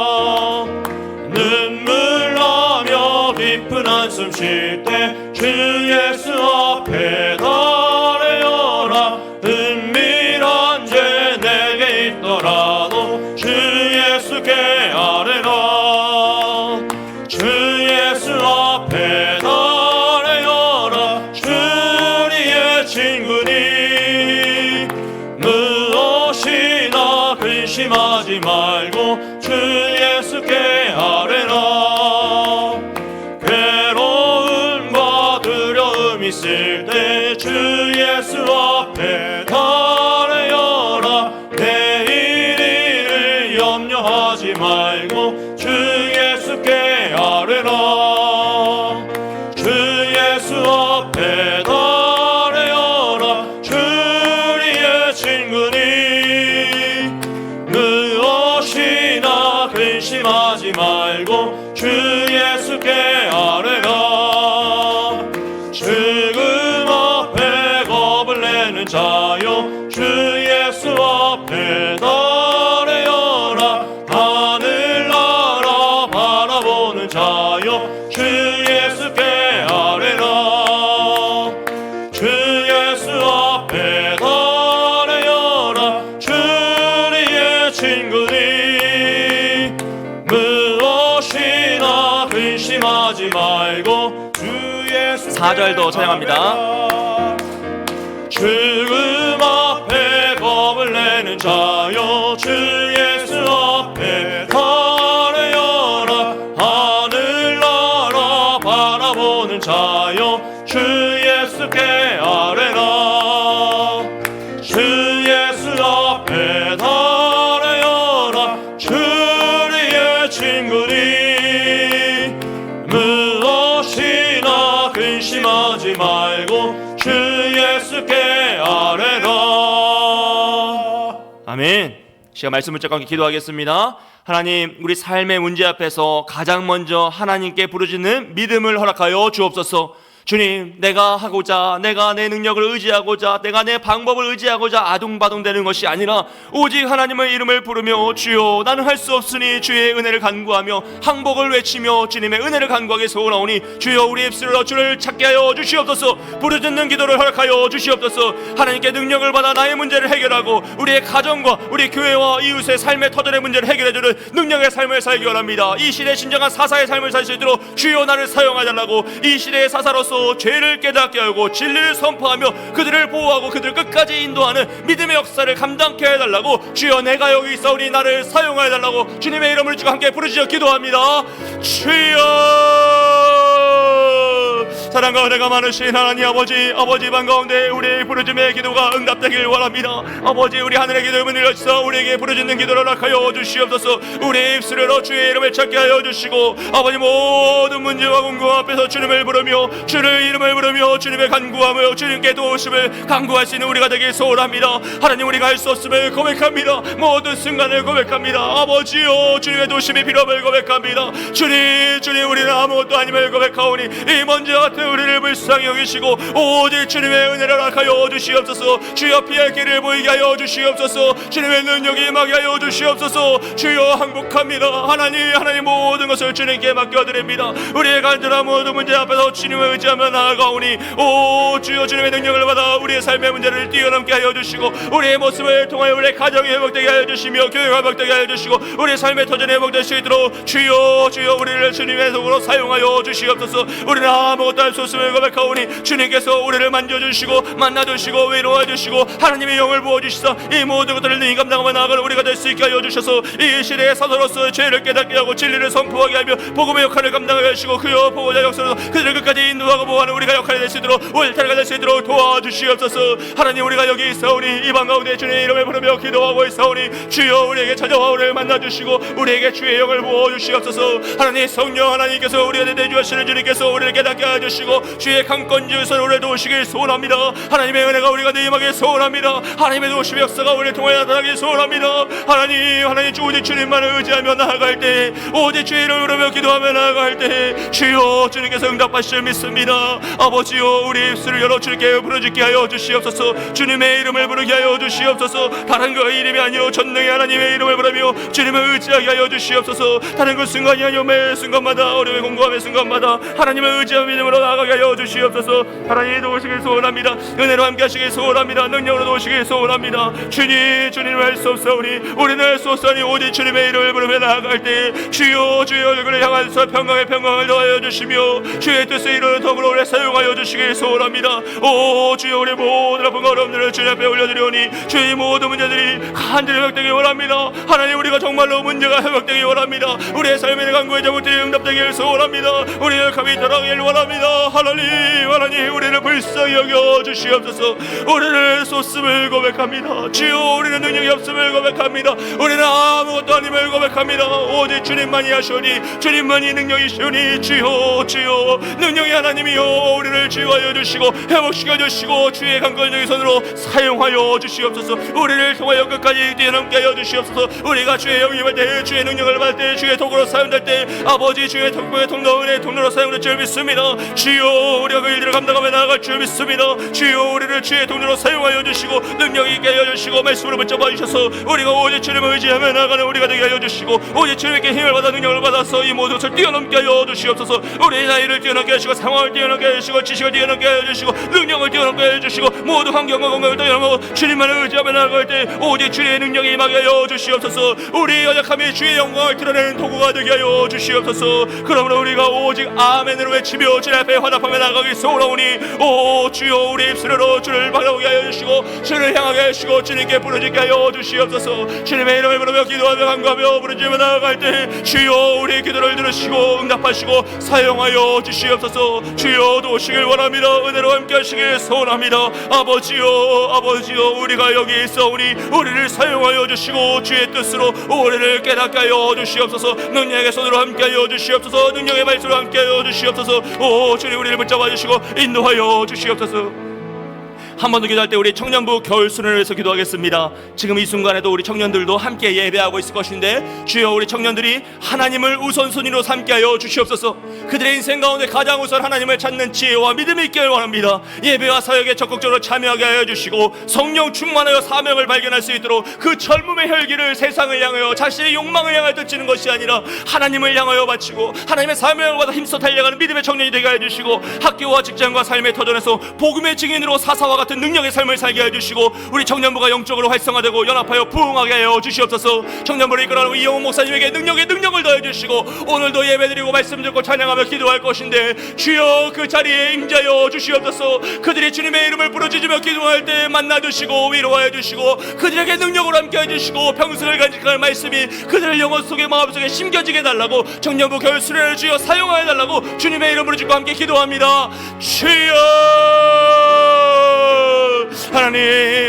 S1: 눈물 나며 깊은 한숨 쉴 때 주 예수 앞에 달래어라. 은밀한 죄 내게 있더라도 주 예수께 아뢰라. 주 예수 앞에 달래어라. 주리의 친구니 무엇이나 근심하지 말고 주 예수께 아뢰라. 괴로움과 두려움 있을 때 주 예수 앞에 달래어라. 내일 일을 염려하지 말고 주 예수께 아뢰라. 주 예수 앞에 달래어라. 주리의 친구니 무엇이나 근심하지 말고 주 예수께 아뢰라. 죽음 앞에 겁을 내는 자여 주 예수 앞에 달래어라. 하늘나라 바라보는 자여 주 예수께 아뢰라. 주 예수 앞에 달래어라. 주리의 친구니 무엇이나 근심하지 말고 주 예수 4절도 찬양합니다. 죽음 앞에 겁을 내는 자여 주 예수 앞에 달래어라. 하늘나라 바라보는 자여 주 예수께 아뢰라. 주 예수 앞에 달래어라. 주리의 친구니 무엇이나 근심하지 말고 주 예수께 아뢰라. 아멘. 시간 말씀 붙잡고 함께 기도하겠습니다. 하나님, 우리 삶의 문제 앞에서 가장 먼저 하나님께 부르짖는 믿음을 허락하여 주옵소서. 주님, 내가 하고자, 내가 내 능력을 의지하고자, 내가 내 방법을 의지하고자 아둥바둥대는 것이 아니라 오직 하나님의 이름을 부르며 주여 나는 할 수 없으니 주의 은혜를 간구하며 항복을 외치며 주님의 은혜를 간구하게 소원하오니 주여 우리 입술로 주를 찾게 하여 주시옵소서. 부르짖는 기도를 허락하여 주시옵소서. 하나님께 능력을 받아 나의 문제를 해결하고 우리의 가정과 우리 교회와 이웃의 삶의 터전의 문제를 해결해주는 능력의 삶을 살기 원합니다. 이 시대에 진정한 사사의 삶을 살 수 있도록 주여 나를 사용하달라고, 이 시대의 사사로서 죄를 깨닫게 하고 진리를 선포하며 그들을 보호하고 그들을 끝까지 인도하는 믿음의 역사를 감당케 해달라고, 주여 내가 여기 있사오니 나를 사용하여달라고 주님의 이름을 주고 함께 부르짖어 기도합니다. 주여, 사랑과 은혜가 많으신 하나님 아버지, 아버지 방 가운데 우리의 부르짖음의 기도가 응답되길 원합니다. 아버지, 우리 하늘의 기도의 문을 열어서 우리에게 부르짖는 기도를 허락하여 주시옵소서. 우리의 입술로 주의 이름을 찾게 하여 주시고, 아버지 모든 문제와 궁금 앞에서 주님을 부르며 주의 이름을 부르며 주님의 간구하며 주님께 도우심을 간구할 수 있는 우리가 되길 소원합니다. 하나님, 우리가 할 수 없음을 고백합니다. 모든 순간을 고백합니다. 아버지요, 주님의 도우심이 필요함을 고백합니다. 주님, 우리는 아무것도 아님을 고백하오니 이 먼지와 같은 우리를 불쌍히 여기시고 오직 주님의 은혜를 허락하여 주시옵소서. 주여 피할 길을 보이게 하여 주시옵소서. 주님의 능력이 임하게 하여 주시옵소서. 주여 항복합니다. 하나님 모든 것을 주님께 맡겨드립니다. 우리의 간절한 모든 문제 앞에서 주님을 의지하며 나아가오니 오 주여, 주님의 능력을 받아 우리의 삶의 문제를 뛰어넘게 하여 주시고 우리의 모습을 통하여 우리의 가정이 회복되게 하여 주시며 교회가 회복되게 하여 주시고 우리의 삶의 터전이 회복될 수 있도록 주여 우리를 주님의 속으로 사용하여 주시옵소서. 우리는 아무것도 할 수 없음을 고백하오니 주님께서 우리를 만져주시고 만나주시고 위로해주시고 하나님의 영을 부어주시사 이 모든 것들을 능히 감당하며 나아가는 우리가 될 수 있게 하여 주셔서 이 시대의 사도로서 죄를 깨닫게 하고 진리를 선포하게 하며 복음의 역할을 감당하게 하시고 그여 보호자 역사로 그들을 끝까지 인도하고 보호하는 우리가 역할이 될 수 있도록 울타리가 될 수 있도록 도와주시옵소서. 하나님, 우리가 여기 있사오니 이 방 가운데 주님의 이름을 부르며 기도하고 있사오니 주여 우리에게 찾아와 우리를 만나주시고 우리에게 주의 영을 부어주시옵소서. 하나님, 성령 하나님께서 우리에게 내주하시는 주님께서 우리를 깨닫게 하시고 주의 강권 주에서 우리를 도우시길 소원합니다. 하나님의 은혜가 우리가 임하길 소원합니다. 하나님의 도우심의 역사가 우리를 통하여 나타나길 소원합니다. 하나님 오직 주님만을 의지하며 나아갈 때, 오직 주의 이름을 부르며 기도하며 나아갈 때 주여 주님께서 응답하실 믿습니다. 아버지여, 우리 입술을 열어 주님께 부르짖게 하여 주시옵소서. 주님의 이름을 부르게 하여 주시옵소서. 다른 그 이름이 아니요 전능의 하나님의 이름을 부르며 주님을 의지하게 하여 주시옵소서. 다른 그 순간이 아니요 매 순간마다 어려움의 공고함의 순간마다 하나님을 의지하며 믿음으로 나아가게 하여 주시옵소서. 하나님 도우시길 소원합니다. 은혜로 함께 하시길 소원합니다. 능력으로 도우시길 소원합니다. 주님 할 수 없사오니 우리는 할 수 없사오니 오직 주님의 이름을 부르며 나아갈 때 주여 얼굴을 향하여서 평강을 더하여 주시며 주의 뜻을 이루는 덕으로 우리를 사용하여 주시길 소원합니다. 오 주여, 우리 모든 아픔과 어려움들을 주님 앞에 올려드리오니 주의 모든 문제들이 간절히 회복되길 원합니다. 하나님, 우리가 정말로 문제가 회복되길 원합니다. 우리의 삶의 간구의 제목들이 응답되길 소원합니다. 우리의 감이 돌아가길 원합니다. 하나님 우리를 불쌍히 여겨 주시옵소서. 우리는 쏟음을 고백합니다. 주여, 우리는 능력이 없음을 고백합니다. 우리는 아무것도 아님을 고백합니다. 오직 주님만이 하시오니 주님만이 능력이시오니 주여 능력의 하나님이여, 우리를 치유하여 주시고 회복시켜 주시고 주의 강권적인 손으로 사용하여 주시옵소서. 우리를 통하여 끝까지 뛰어넘게 하여 주시옵소서. 우리가 주의 영이 임할 때, 주의 능력을 받을 때, 주의 도구로 사용될 때 아버지 주의 통로의 통로 은혜의 통로로 사용될 줄 믿습니다. 주여, 우리가 그 일들을 감당하며 나아갈 줄 믿습니다. 주여, 우리를 주의 통로로 사용하여 주시고 능력 있게 하여 주시고 말씀으로 붙잡아 주셔서 우리가 오직 주님을 의지하며 나아가는 우리가 되게 하여 주시고 오직 주님께 힘을 받아 능력을 받아서 이 모든 것을 뛰어넘게 하여 주시옵소서. 우리의 나이를 뛰어넘게 하시고 상황을 뛰어넘게 하시고 지식을 뛰어넘게 하여 주시고 능력을 뛰어넘게 하여 주시고 모든 환경과 건강을 뛰어넘고 주님만을 의지하며 나아갈 때 오직 주의 능력이 임하게 하여 주시옵소서. 우리의 연약함이 주의 영광을 드러내는 도구가 되게 하여 주시옵소서. 그러므로 우리가 오직 아멘으로 외치며 주님 앞에 화답하며 나아가기 소원하오니 오 주여, 우리 입술로 주를 바라보게 하여 주시고 주를 향하게 하시고 주님께 부르짖게 하여 주시옵소서. 주님의 이름을 부르며 기도하며 간구하며 부르짖으며 나아갈 때 주여, 우리의 기도를 들으시고 응답하시고 사용하여 주시옵소서. 주여, 도우시길 원합니다. 은혜로 함께 하시길 소원합니다. 아버지여, 우리가 여기 있사오니 우리를 사용하여 주시고 주의 뜻으로 우리를 깨닫게 하여 주시옵소서. 능력의 손으로 함께 하여 주시옵소서. 능력의 말씀으로 함께 하여 주시옵소서. 오 주님, 우리를 붙잡아 주시고 인도하여 주시옵소서. 한 번 더 기도할 때 우리 청년부 겨울 수련을 위해서 기도하겠습니다. 지금 이 순간에도 우리 청년들도 함께 예배하고 있을 것인데, 주여 우리 청년들이 하나님을 우선순위로 삼게 하여 주시옵소서. 그들의 인생 가운데 가장 우선 하나님을 찾는 지혜와 믿음이 있기를 원합니다. 예배와 사역에 적극적으로 참여하게 하여 주시고 성령 충만하여 사명을 발견할 수 있도록 그 젊음의 혈기를 세상을 향하여 자신의 욕망을 향하여 던지는 것이 아니라 하나님을 향하여 바치고 하나님의 사명을 받아 힘써 달려가는 믿음의 청년이 되게 하여 주시고, 학교와 직장과 삶의 터전에서 복음의 증인으로 사사와 같은 능력의 삶을 살게 하여 주시고, 우리 청년부가 영적으로 활성화되고 연합하여 부흥하게 하여 주시옵소서. 청년부를 이끌어가는 이영호 목사님에게 능력을 더해 주시고, 오늘도 예배드리고 말씀 듣고 찬양하며 기도할 것인데, 주여 그 자리에 임자여 주시옵소서. 그들이 주님의 이름을 부르짖으며 기도할 때 만나 주시고 위로하여 주시고, 그들에게 능력으로 함께 해주시고 평생을 간직할 말씀이 그들의 영혼 속에 마음속에 심겨지게 달라고 청년부 겨울 수련을 주여 사용하여 달라고 주님의 이름으로 주고 함께 기도합니다. 주여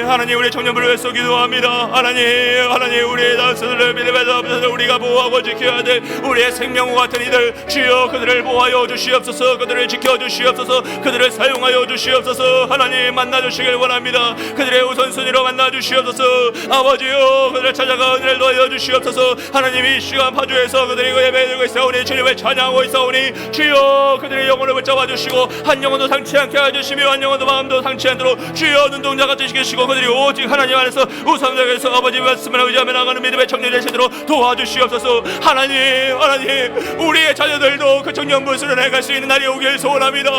S1: 하나님 우리 청년부를 위해서 기도합니다. 하나님 우리의 다스들을 믿음에서 우리가 보호하고 지켜야 될 우리의 생명과 같은 이들, 주여 그들을 보호하여 주시옵소서. 그들을 지켜주시옵소서. 그들을 사용하여 주시옵소서. 하나님 만나주시길 원합니다. 그들의 우선순위로 만나주시옵소서. 아버지여 그들을 찾아가 은혜를 더하여 주시옵소서. 하나님 이 시간 파주에서 그들이 예배드리고 있사오니 주님을 찬양하고 있사오니, 주여 그들의 영혼을 붙잡아 주시고 한 영혼도 상치 않게 해주시며 한 영혼도 마음도 상치 않도록 주여 눈동자가 되시고, 그들이 오직 하나님 안에서 우상적에서 아버지 말씀을 의지하며 나가는 믿음의 청년이 되시도록 도와주시옵소서. 하나님 우리의 자녀들도 그 청년부 수련회 갈 수 있는 날이 오길 소원합니다.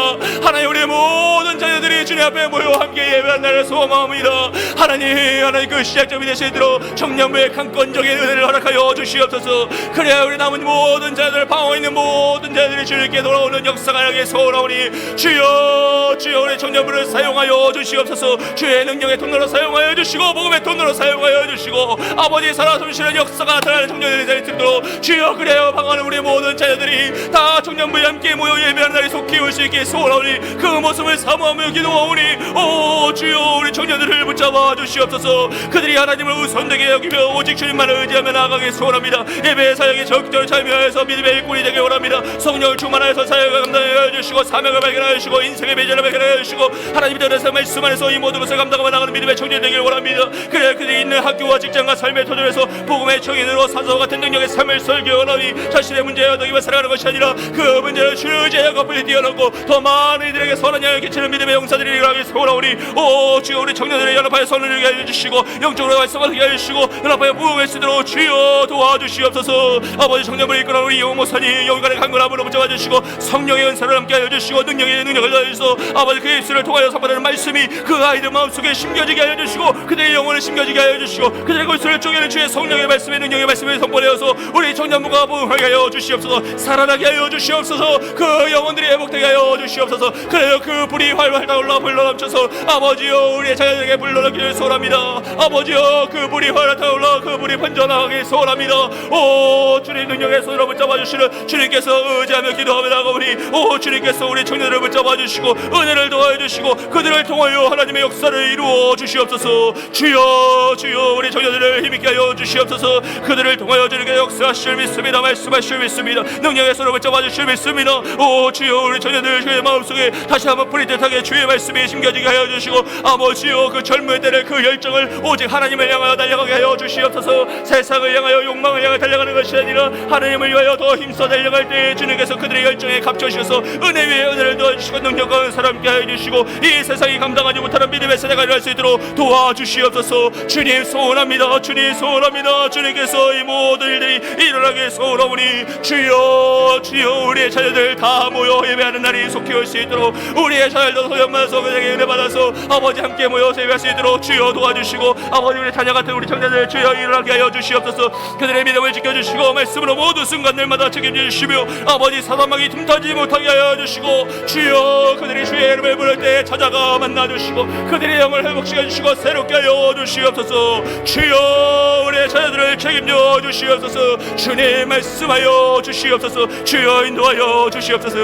S1: 하나님 우리의 모든 자녀들이 주님 앞에 모여 함께 예배한 날을 소망합니다. 하나님 그 시작점이 되시도록 청년부의 강권적인 은혜를 허락하여 주시옵소서. 그래야 우리 남은 모든 자녀들, 방황 있는 모든 자녀들이 주님께 돌아오는 역사가 하게 소원하오니, 주여 우리 청년부를 사용하여 주시옵소서. 주의 능력의 통로로 사용하여 주시고 복음의 통로로 사용하여 주시고, 아버지 살아 숨쉬는 역사가 나타나는 청년들이 될 수 있도록 주여 그래요 방황하는 우리 모든 자녀들이 다 청년부에 함께 모여 예배하는 날이 속히 올 수 있게 소원하오니, 그 모습을 사모하며 기도하오니, 오 주여 우리 청년들을 붙잡아 주시옵소서. 그들이 하나님을 우선되게 여기며 오직 주님만을 의지하며 나아가게 소원합니다. 예배 사역에 적극적으로 참여해서 믿음의 일꾼이 되게 원합니다. 성령을 충만하여서 사역을 감당하여 주시고 사명을 발견하여 주시고 인생의 비전을 발견하여 주시고, 하나님의 뜻에서 말씀 안에서 이 모든 것을 감당하며 나가는 믿음의 청년이 되길 원합니다. 그래야 그들이 있는 학교와 직장과 삶의 터전에서 복음의 청인으로 사사와 같은 능력의 삶을 설교하니, 자신의 문제에 어떻게 살아가는 것이 아니라 그 문제를 주의 의지하여 겉불리 뛰어넘고 더 많은 이들에게 선한 영향을 끼치는 믿음의 용사들이 일어나기 소원하오니, 오 주여 우리 청년들의 연합하여 선을 이루게 해주시고 영적으로 활성화하게 해주시고 연합하여 부흥할 수 있도록 주여 도와주시옵소서. 아버지 청년부를 이끌어 우리 영호 목사님 영광의 강건함으로 붙잡아 주시고 성령의 은사를 함께 하여 주시고 능력을 더해 주시고, 아버지 그의 입술을 통하여 선포되는 말씀이 그 아이들 마음속에 심겨지게 하여 주시고 그들의 영혼을 심겨지게 하여 주시고, 그들의 골수를 쪼개는 주의 성령의 말씀에 능력의 말씀을 선포되어서 우리 청년부가 부흥하게 하여 주시옵소서. 살아나게 하여 주시옵소서. 그 영혼들이 회복되게 하여 주시옵소서. 그래요 그 불이 활활 타올라 불러 넘쳐서 아버지여 우리의 자녀들에게 불러넣기를 소원합니다. 아버지여 그 불이 활활 타올라 그 불이 번져나가기 소원합니다. 오 주님 능력의 손으로 붙잡아 주시는 주님께서 의지하며 기도하며 나가오니, 오 주님께서 우리 청년들을 붙잡아 주시고 은혜를 더하여 주시고 그들을 통하여 하나님의 역사를 이루어 주시옵소서. 주여 우리 청년들을 힘있게 하여 주시옵소서. 그들을 통하여 주님께 역사하실 믿습니다. 말씀하실 믿습니다. 능력의 손으로 붙잡아 주실 믿습니다. 오 주여 우리 청년들 주의 마음속에 다시 한번 뿌리듯하게 주의 말씀이 심겨지게 하여 주시고, 아버지여 그 젊은 때의 그 열정을 오직 하나님을 향하여 달려가게 하여 주시옵소서. 세상을 향하여 욕망을 향하여 달려가는 것이 아니라 하나님을 위하여 더 힘써 달려갈 때 주님께서 그들의 열정에 값져주셔서 은혜 위에 은혜를 더해주시고 능력과 은사를 함께 하여 주시고 이 세상이 감당하지 못하는 믿음의 세대가 일어날 수 있도록 도와주시옵소서. 주님 소원합니다. 주님께서 이 모든 일들이 일어나게 소원하오니, 주여 우리의 자녀들 다 모여 예배하는 날이 속히 올 수 있도록, 우리의 자녀들도 소연만서 그에게 은혜 받아서 아버지 함께 모여 예배할 수 있도록 주여 도와주시고, 아버지 우리 자녀 같은 우리 청년들 주여 일어나게 하여 주시옵소서. 그들의 믿음을 지켜주시고 말씀으로 모든 순간들마다 책임져 주시며, 아버지 사단막이 틈타지 못하게 하여 주시고, 주여 그들이 주의 이름을 부를 때 찾아가 만나 주시고 그들의 영을 회복시켜 주시고 새롭게 하여 주시옵소서. 주여 우리의 자녀들을 책임져 주시옵소서. 주님 말씀하여 주시옵소서. 주여 인도하여 주시옵소서.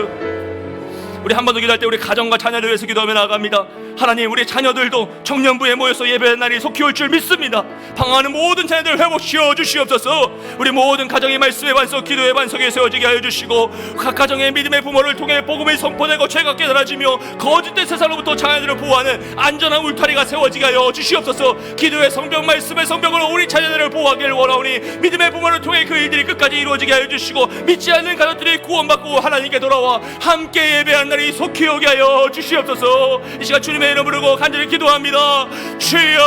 S1: 우리 한 번 더 기도할 때 우리 가정과 자녀를 위해서 기도하며 나아갑니다.
S2: 하나님, 우리 자녀들도 청년부에 모여서 예배하는 날이 속히 올 줄 믿습니다. 방황하는 모든 자녀들 회복시켜 주시옵소서. 우리 모든 가정의 말씀의 반석, 기도의 반석에 세워지게 하여 주시고, 각 가정의 믿음의 부모를 통해 복음이 선포되고 죄가 깨달아지며 거짓된 세상으로부터 자녀들을 보호하는 안전한 울타리가 세워지게 하여 주시옵소서. 기도의 성벽, 말씀의 성벽으로 우리 자녀들을 보호하기를 원하오니 믿음의 부모를 통해 그 일들이 끝까지 이루어지게 하여 주시고, 믿지 않는 가족들이 구원받고 하나님께 돌아와 함께 예배하는 날이 속히 오게 하여 주시옵소서. 이 시간 주님의 이름 부르고 간절히 기도합니다. 주여,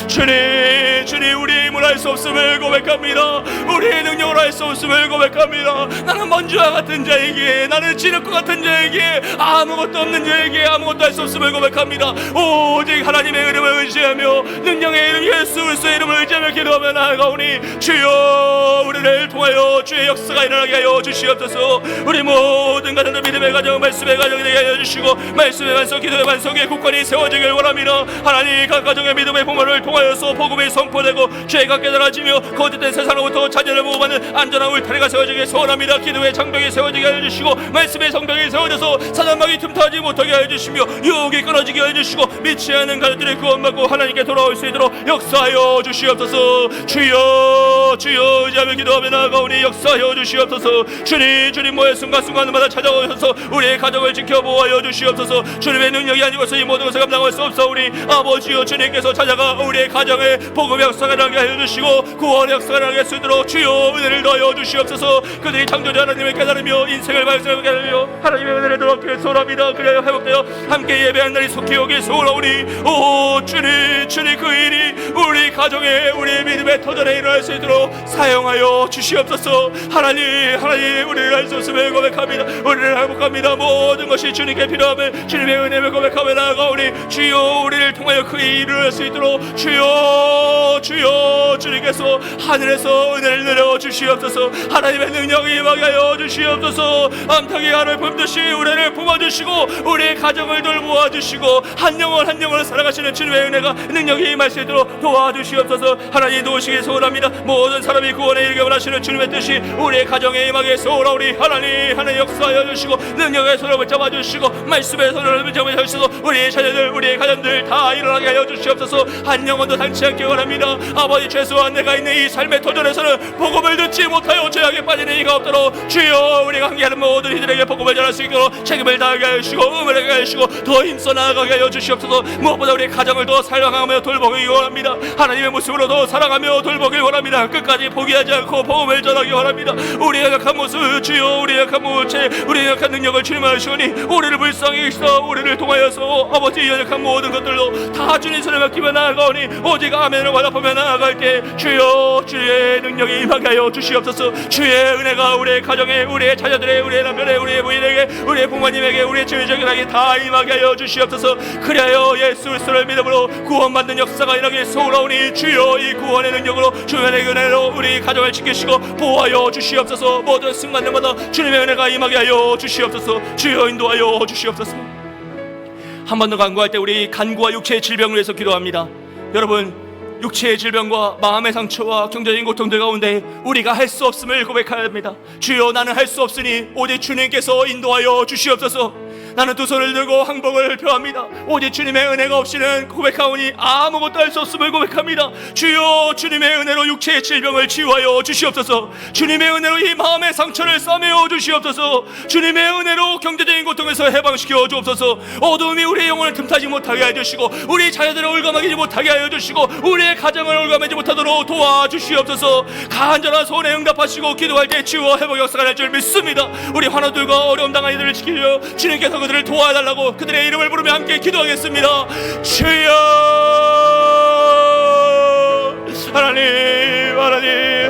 S2: 주님, 우리의 힘을 할 수 없음을 고백합니다. 우리의 능력으로 할 수 없음을 고백합니다. 나는 먼지와 같은 자에게, 나는 진흙과 같은 자에게, 아무것도 없는 자에게 아무것도 할 수 없음을 고백합니다. 오직 하나님의 이름을 의지하며 능력의 이름 예수 그리스도의 이름을 의지하며 기도하며 나아가오니, 주여, 우리를 통하여 주의 역사가 일어나게 하여 주시옵소서. 우리 모든 가정들 믿음의 가정, 말씀의 가정이 되게 하여 주시고, 말씀의 반석, 기도의 반석에 국권이 세워지길 원합니다. 하나님, 각 가정의 믿음의 부모를 통하여서 복음이 선포되고 죄가 깨달아지며 거짓된 세상으로부터 자녀를 보호하는 안전한 울타리가 세워지길 소원합니다. 기도의 장벽이 세워지게 하여 주시고, 말씀의 성벽이 세워져서 사단막이 틈타지 못하게 하여 주시며, 유혹이 끊어지게 하여 주시고, 믿지 않는 가족들이 구원받고 하나님께 돌아올 수 있도록 역사하여 주시옵소서. 주여, 주여, 의지하며 기도하며 나아가오니 역사하여 주시옵소서. 주님 모의 순간순간마다 찾아오셔서 우리의 가정을 지켜 보호하여 주시옵소서. 주님의 능력이 아니고서 이 모든 것을 감당할 수 없사오니, 아버지여, 주님께서 찾아가 우리의 가정에 복음의 역사가 나게 하여 주시고 구원의 역사가 나게 할 수 있도록 주여 은혜를 더하여 주시옵소서. 그들이 창조자 하나님을 깨달으며 인생을 발전하게 하며 하나님의 은혜를 더하게 소원합니다. 그래야 회복되어 함께 예배하는 날이 속히 오길 소원하오니, 오 주님, 그 일이 우리 가정에, 우리 믿음의 터전에 일어날 수 있도록 사용하여 주시옵소서. 하나님, 우리를 할 수 없음을 고백합니다. 우리를 회복합니다. 모든 것이 주님께 필요하면 주님의 은혜를 고백하며 나아가오니, 주여, 우리를 통하여 그 일을 이룰 수 있도록 주여, 주님께서 하늘에서 은혜를 내려 주시옵소서. 하나님의 능력이 임하게 하여 주시옵소서. 암탉이 알을 품듯이 우리를 품어주시고 우리의 가정을 돌보아 주시고 한 영혼 한 영혼을 살아가시는 주님의 은혜가 능력이 임할 수 있도록 도와주시옵소서. 하나님 도우시기 소원합니다. 모든 사람이 구원에 이르게 원하시는 주님의 뜻이 우리의 가정에 임하게 소원하오니, 하나님 역사하여 주시고 능력의 손을 붙잡아 주시고 말씀의 손을 붙잡아 주시고 우리의 자녀들, 우리의 가정들 다 일어나게 하여 주시옵소서. 한 영혼도 당치 않게 원합니다. 아버지, 최소한 내가 있는 이 삶의 도전에서는 복음을 듣지 못하여 죄악에 빠지는 이가 없도록 주여, 우리가 함께하는 모든 이들에게 복음을 전할 수 있도록 책임을 다하게 하시고 음을 하게 하시고 더 힘써 나아가게 하여 주시옵소서. 무엇보다 우리 가정을 더 사랑하며 돌보기 원합니다. 하나님의 모습으로 더 사랑하며 돌보길 원합니다. 끝까지 포기하지 않고 복음을 전하기 원합니다. 우리의 약한 모습 주여, 우리의 약한 무체, 우리의 약한 능력을 주님 하시오니 우리를 불쌍히 여기시사 우리를 통하여서 아버지 연약한 모든 것들로 다 주님 손에 맡기며 나아가오니, 오직 아멘을 받아보며 나아갈 때 주여, 주의 능력이 임하게 하여 주시옵소서. 주의 은혜가 우리의 가정에, 우리의 자녀들의, 우리의 남편의, 우리의 부인에게, 우리의 부모님에게, 우리의 주위적인에게 다 임하게 하여 주시옵소서. 그리하여 예수 그리스도를 믿음으로 구원받는 역사가 일어나게 소원하오니, 주여, 이 구원의 능력으로 주님의 은혜로 우리 가정을 지키시고 보호하여 주시옵소서. 모든 순간들마다 주님의 은혜가 임하게 하여 주시옵소서. 주여, 인도하여 주시옵소서. 한 번 더 간구할 때 우리 간구와 육체의 질병을 위해서 기도합니다. 여러분, 육체의 질병과 마음의 상처와 경제적인 고통들 가운데 우리가 할 수 없음을 고백해야 합니다. 주여, 나는 할 수 없으니 오직 주님께서 인도하여 주시옵소서. 나는 두 손을 들고 항복을 표합니다. 오직 주님의 은혜가 없이는 고백하오니 아무것도 할 수 없음을 고백합니다. 주여, 주님의 은혜로 육체의 질병을 치유하여 주시옵소서. 주님의 은혜로 이 마음의 상처를 싸매어 주시옵소서. 주님의 은혜로 경제적인 고통에서 해방시켜 주옵소서. 어두움이 우리의 영혼을 틈타지 못하게 해주시고 우리 자녀들을 올감하지 못하게 하여 주시고 우리의 가정을 올감하지 못하도록 도와주시옵소서. 간절한 소원에 응답하시고 기도할 때 치유와 회복 역사가 날 줄 믿습니다. 우리 환우들과 어려움 당한 이들을 지키려 주님께서 그들을 도와달라고 그들의 이름을 부르며 함께 기도하겠습니다. 주여,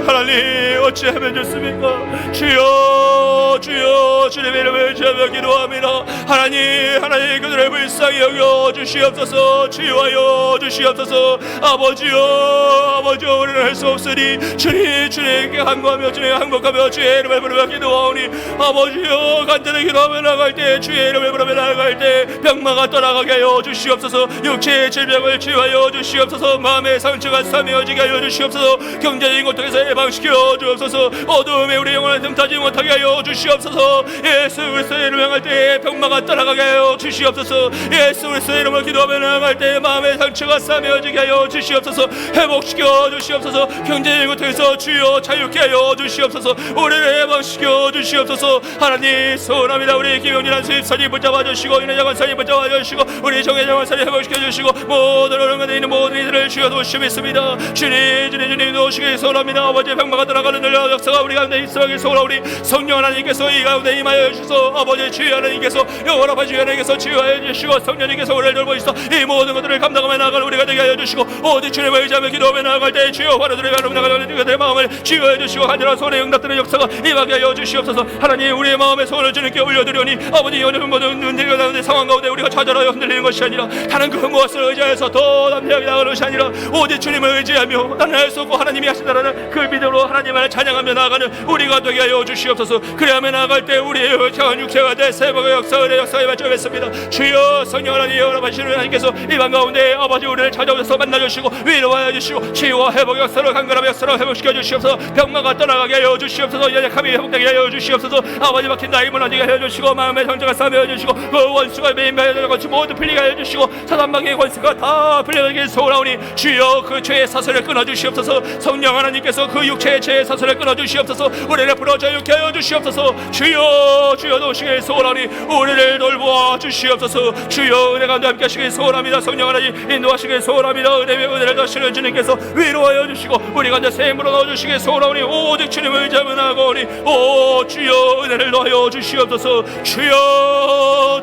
S2: 하나님 어찌하면 좋습니까? 주여, 주님의 이름을 의지하며 기도합니다. 하나님 그들을 불쌍히 여겨 주시옵소서. 치유하여 주시옵소서. 아버지여, 우리는 할 수 없으니 주님께 간구하며 주님께 항복하며 주의 이름을 부르며 기도하오니, 아버지여, 간절히 기도하며 나갈 때 주의 이름을 부르며 나갈 때 병마가 떠나가게 하여 주시옵소서. 육체의 질병을 치유하여 주시옵소서. 마음의 상처가 싸매어지게 하여 주시옵소서. 경제적인 고통에서 해방시켜 주옵소서. 어두움에 우리 영혼을 틈타지 못하게 하여 주시옵소서. 주시옵소서. 예수 그리스도의 이름을 명할 때 병마가 떠나가게 하여 주시옵소서. 예수 그리스도의 이름을 기도하며 명할 때 마음의 상처가 싸매어지게 하여 주시옵소서. 회복시켜 주시옵소서. 경제적인 것에서 주여 자유케 하여 주시옵소서. 우리를 해방시켜 주시옵소서. 하나님 소원합니다. 우리 김용진 안수입사님 붙잡아 주시고 윤혜정 원사님 붙잡아 주시고 우리 정혜정 원사님 회복시켜 주시고 모든 어른가에 있는 모든 이들을 주여 도우시겠습니다. 주님 도우시길 소원합니다. 아버지 병마가 떠나가는 늘 역사가 우리 가운데 있어가길 소원하오니 성령 하나님께서 이 가운데 임하여 주셔서 아버지 주여 하나님께서 영원 아버지 주여 하나님께서 치유하여 주시고 성령님께서 우리를 돌보 있어 이 모든 것들을 감당하며 나아갈 우리가 되게 하여 주시고 오직 주님을 의지하며 기도하며 나아갈 때 주여 화로들을 가르며 나아가는 그들의 마음을 치유하여 주시고 간절한 소원의 응답들의 역사가 임하게 하여 주시옵소서. 하나님 우리의 마음의 소원을 주님께 올려드리오니 아버지 오늘 모든 문제가 가운데 상황 가운데 우리가 좌절하여 흔들리는 것이 아니라 다른 그 무엇을 의지하여서 더 담대하게 나아가는 것이 아니라 오직 주님을 의지하며 나는 할 수 없고 하나님이 하신다라는 그 믿음으로 하나님을 찬양하며 나아가는 우리가 되게 하여 주시옵소서. 그래야만 나아갈 때 우리의 작은 육체가 내 세복의 역사의 역사에 맞춰겠습니다. 주여 성령 하나님 여러분이시는 하나님께서 이 방 가운데 아버지 우리를 찾아오셔서 만나주시고 위로하여 주시고 치유와 회복 역사로 강건함의 역사로 회복시켜 주시옵소서. 병마가 떠나가게 하여 주시옵소서. 연약함이 회복되게 하여 주시옵소서. 아버지 막힌 나이 무너지게 하여 주시고 마음의 상처가 싸매어 주시고 그 원수가 매인매여 되는 것이 모두 풀리게 하여 주시고 사단마귀의 권세가 다 풀려나길 소원하오니 주여 그 죄의 사슬을 끊어주시옵소서. 성령 하나님께서 그 육체의 죄의 사슬을 끊어주시옵소서. 우리를 풀어 자유케 하여 주시옵소서. 주여 도우시길 소원하오니 우리를 돌보아 주시옵소서. 주여 은혜 가운데 함께 하시길 소원합니다. 성령 하나님 인도하시길 소원합니다. 은혜 위에 은혜를 더하시는 주님께서 위로하여 주시고 우리 가운데 새 힘으로 넣어주시길 소원하오니 오직 주님을 의지하며 나아가오니 오 주여 은혜를 더하여 주시옵소서.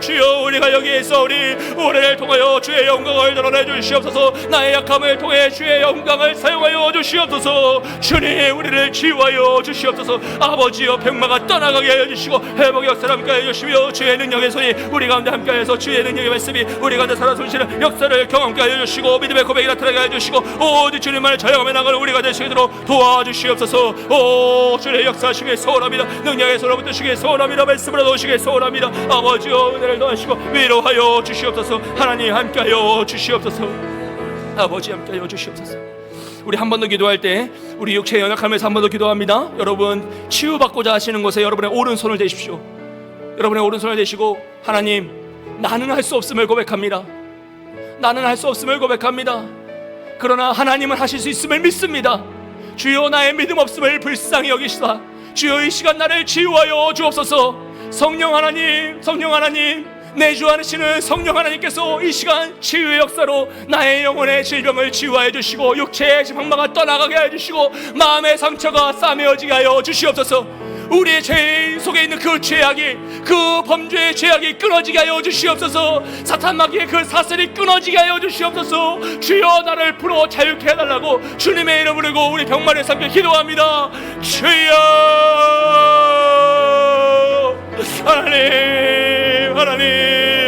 S2: 주여 우리가 여기에 있어오니 우리를 통하여 주의 영광을 드러내 주시옵소서. 나의 약함을 통해 주의 영광을 사용하여 주시옵소서. 주님 우리를 치유하여 주시옵소서. 아버지여 병마가 떠나가게 하여 주시고 회복의 역사를 함께 하여 주시며 주의 능력의 손이 우리 가운데 함께 하여서 주의 능력의 말씀이 우리 가운데 살아 숨쉬는 역사를 경험케 하여 주시고 믿음의 고백이 나타나게 하여 주시고 오직 주님만을 자영하며 나가는 우리가 되시도록 도와주시옵소서. 오 주의 역사하시길 소원합니다. 능력의 손으로 붙으시길 소원합니다. 말씀으로 넣으시길 소원합니다. 아버지여 은혜를 더하시고 위로하여 주시옵소서. 하나님 함께하여 주시옵소서. 아버지 함께하여 주시옵소서. 우리 한 번 더 기도할 때 우리 육체의 연약함에서 한 번 더 기도합니다. 여러분 치유받고자 하시는 곳에 여러분의 오른손을 대십시오. 여러분의 오른손을 대시고 하나님 나는 할 수 없음을 고백합니다. 나는 할 수 없음을 고백합니다. 그러나 하나님은 하실 수 있음을 믿습니다. 주여 나의 믿음 없음을 불쌍히 여기시다. 주여 이 시간 나를 치유하여 주옵소서. 성령 하나님 내 주 안에시는 성령 하나님께서 이 시간 치유의 역사로 나의 영혼의 질병을 치유하여 주시고 육체의 방마가 떠나가게 하여 주시고 마음의 상처가 싸매어지게 하여 주시옵소서. 우리의 죄 속에 있는 그 죄악이 그 범죄의 죄악이 끊어지게 하여 주시옵소서. 사탄마귀의 그 사슬이 끊어지게 하여 주시옵소서. 주여 나를 풀어 자유케 해달라고 주님의 이름을 부르고 우리 병마를 삼겨 기도합니다. 주여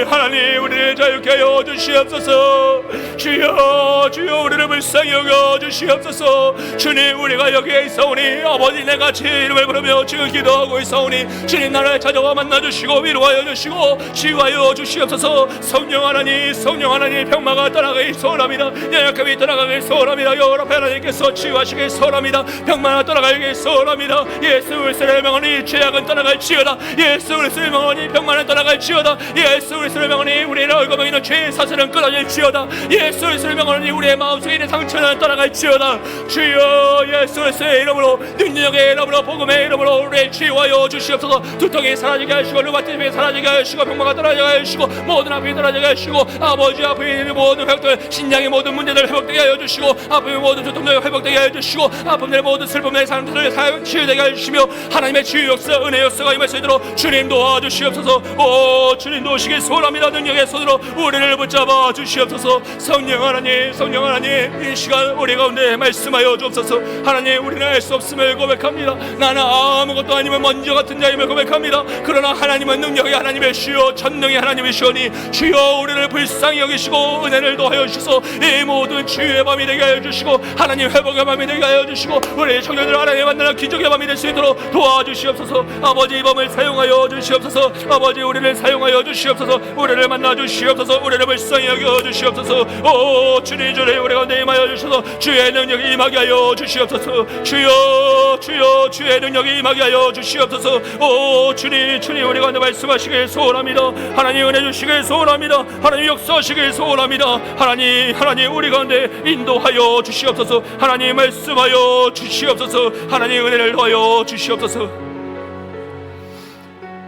S2: 하나님 우리를 자유케 하여 주시옵소서. 주여 우리를 불쌍히 여겨 주시옵소서. 주님 우리가 여기에 있사오니 아버지 내가 주의 이름을 부르며 지금 기도하고 있사오니 주님 나를 찾아와 만나주시고 위로하여 주시고 치유하여 주시옵소서. 성령 하나님 병마가 떠나가길 소원합니다. 연약함이 떠나가길 소원합니다. 여호와 하나님께서 치유하시길 소원합니다. 병마가 떠나가길 소원합니다. 예수 그리스도의 명하니 죄악은 떠나갈지어다. 예수 그리스도의 명하니 병마는 떠나갈지어다. 예수 그리스도의 명하니 우리의 얼굴에 있는 죄의 사슬은 끊어질지어다. 예수 그리스도의 명하니 우리의 마음속에 있는 상처는 떠나갈지어다. 주여 예수 그리스도의 이름으로 능력의 이름으로 복음의 이름으로 우리를 치유하여 주시옵소서. 두통이 사라지게 하시고 류마티즘이 사라지게 하시고 병마가 떨어지게 하시고 모든 아픔이 떨어지게 하시고 아버지 아픔이 있는 모든 회복들 신장의 모든 문제들 회복되게 하여 주시고 아픔의 모든 두통들 회복되게 하여 주시고 아픔들의 모든 슬픔의 상처를 치유되게 하여 주시며 하나님의 치유 역사 은혜 역사가 임할 수 있도록 주님 도와주시옵소서. 오 주님 도우시길 소원합니다. 능력의 손으로 우리를 붙잡아 주시옵소서. 성령 하나님 이 시간 우리 가운데 말씀하여 주옵소서. 하나님 우리는 할 수 없음을 고백합니다. 나는 아무것도 아니면 먼저 같은 자임을 고백합니다. 그러나 하나님은 능력의 하나님이시오 전능의 하나님이시오니 주여 우리를 불쌍히 여기시고 은혜를 더하여 주셔서 이 모든 치유의 밤이 되게 하여 주시고 하나님 회복의 밤이 되게 하여 주시고 우리 청년들 하나님 만나는 기적의 밤이 될 수 있도록 도와주시옵소서. 아버지 이 밤을 사용하여 주시옵소서. 아버지 우리를 사용하여 주시옵소서. 우리를 만나 주시옵소서. 주시옵소서. 우리를 불쌍히 여겨 주시옵소서. 오 주님 주님 우리 가운데 임하여 주셔서 주의 능력이 임하게 하여 주시옵소서. 주여 주여 주의 능력이 임하게 하여 주시옵소서. 오 주님 주님 우리 가운데 말씀하시길 소원합니다. 하나님 은혜 주시길 소원합니다. 하나님 역사하시길 소원합니다. 하나님 우리 가운데 인도하여 주시옵소서. 하나님 말씀하여 주시옵소서. 하나님 은혜를 더하여 주시옵소서.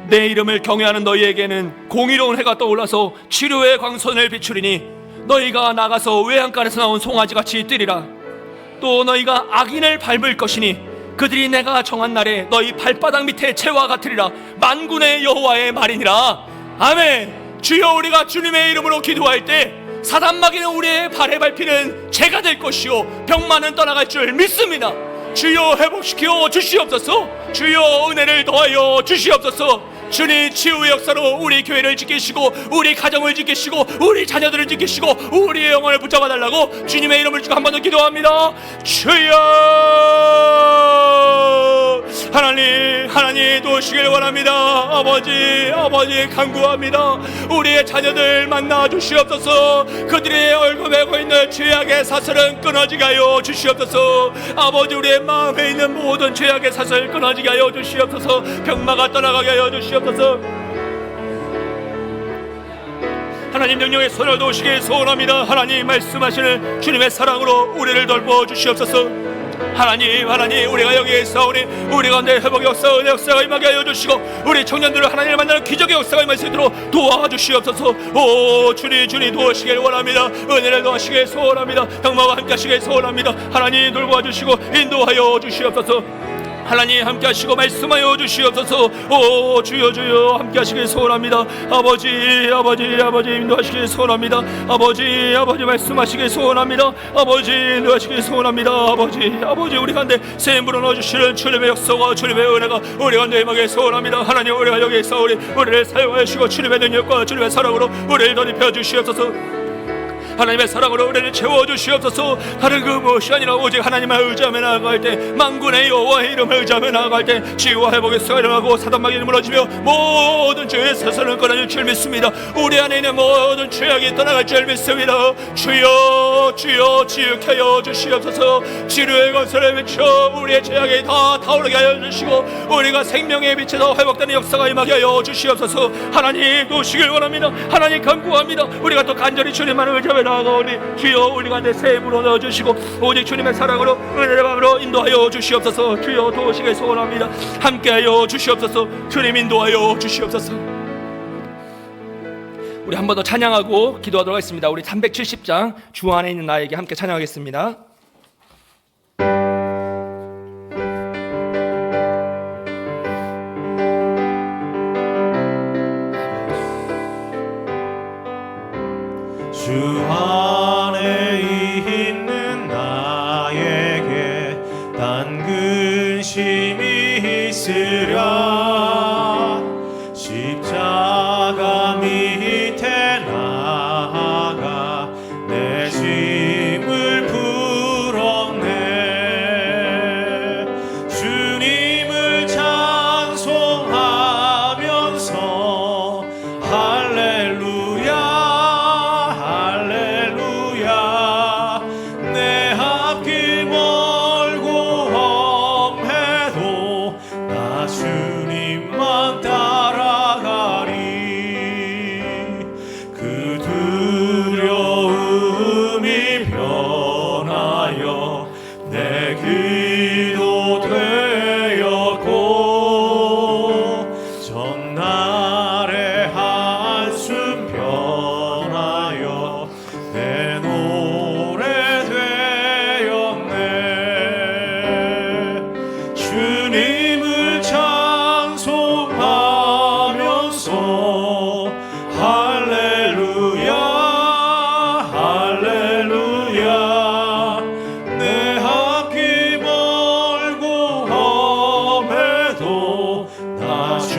S2: 내 이름을 경외하는 너희에게는 공의로운 해가 떠올라서 치료의 광선을 비추리니 너희가 나가서 외양간에서 나온 송아지같이 뛰리라. 또 너희가 악인을 밟을 것이니 그들이 내가 정한 날에 너희 발바닥 밑에 채와 같으리라. 만군의 여호와의 말이니라. 아멘. 주여 우리가 주님의 이름으로 기도할 때 사단 마귀는 우리의 발에 밟히는 죄가 될 것이요 병만은 떠나갈 줄 믿습니다. 주여 회복시켜 주시옵소서. 주여 은혜를 더하여 주시옵소서. 주님 치유의 역사로 우리 교회를 지키시고 우리 가정을 지키시고 우리 자녀들을 지키시고 우리의 영혼을 붙잡아 달라고 주님의 이름을 주고 한 번 더 기도합니다. 주여 하나님 도우시길 원합니다. 아버지 간구합니다. 우리의 자녀들 만나 주시옵소서. 그들의 얼굴 메고 있는 죄악의 사슬은 끊어지게 하여 주시옵소서. 아버지 우리의 마음에 있는 모든 죄악의 사슬 끊어지게 하여 주시옵소서. 병마가 떠나가게 하여 주시옵소서. 하나님 능력의 손을 도우시길 소원합니다. 하나님 말씀하시는 주님의 사랑으로 우리를 돌보 주시옵소서. 하나님 우리가 여기에 있사오니 우리 가운데 회복의 역사 은혜 역사가 임하게 하여 주시고 우리 청년들을 하나님을 만나는 기적의 역사가 임할 수 있도록 도와주시옵소서. 오 주님 도우시길 원합니다. 은혜를 더하시길 소원합니다. 병마와 함께 하시길 소원합니다. 하나님 돌보아 주시고 인도하여 주시옵소서. 하나님 함께 하시고 말씀하여 주시옵소서. 오 주여 함께 하시길 소원합니다. 아버지 인도하시길 소원합니다. 아버지 말씀하시길 소원합니다. 아버지 인도하시길 소원합니다. 아버지 우리 가운데 새 물어 넣어주시는 주님의 역사와 주님의 은혜가 우리 가운데 임하길 소원합니다. 하나님 우리가 여기에 있사오니 우리를 사용하여 주시고 주님의 능력과 주님의 사랑으로 우리를 덧입혀 주시옵소서. 하나님의 사랑으로 우리를 채워주시옵소서. 다른 그 무엇이 아니라 오직 하나님을 의지하며 나아갈 때 만군의 여호와의 이름을 의지하며 나아갈 때 치유와 회복의 수가 일어나고 사단마귀는 무너지며 모든 죄의 사슬은 끊어질 줄 믿습니다. 우리 안에 있는 모든 죄악이 떠나갈 줄 믿습니다. 주여 지육하여 주시옵소서. 치료의 권세를 비춰 우리의 죄악이 다 타오르게 하여 주시고 우리가 생명의 빛에서 회복되는 역사가 임하게 하여 주시옵소서. 하나님 도우시길 원합니다. 하나님 간구합니다. 우리가 또 간절히 주님만을 의지하며 나아가오니 주여 우리 가운데 새 물어 넣어주시고 오직 주님의 사랑으로 은혜의 마음으로 인도하여 주시옵소서. 주여 도우시길 소원합니다. 함께하여 주시옵소서. 주님 인도하여 주시옵소서. 우리 한 번 더 찬양하고 기도하도록 하겠습니다. 우리 370장 주 안에 있는 나에게 함께 찬양하겠습니다.
S3: 주 안에 있는 나에게 단 근심이 있으랴. 십자가 밑에 나아가 내 짐을 풀었네. 주님을 찬송하면서 할렐루야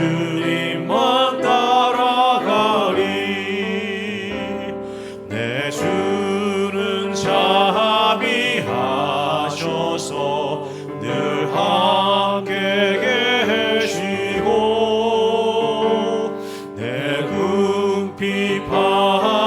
S3: 주님만 따라가리. 내 주는 자비하셔서 늘 함께 계시고 내 궁핍한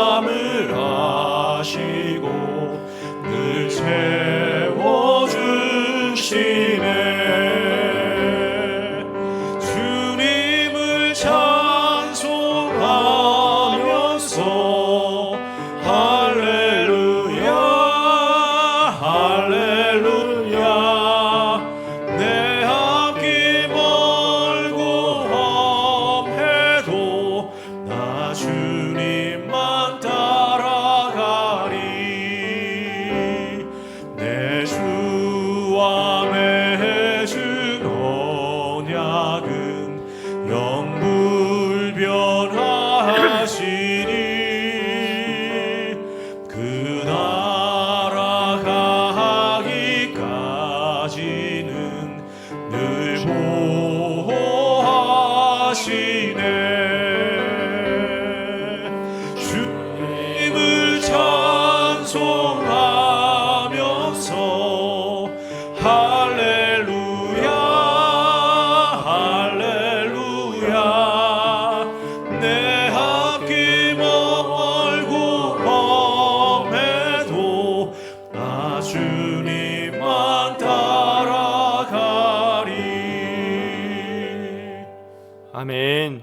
S1: 아멘.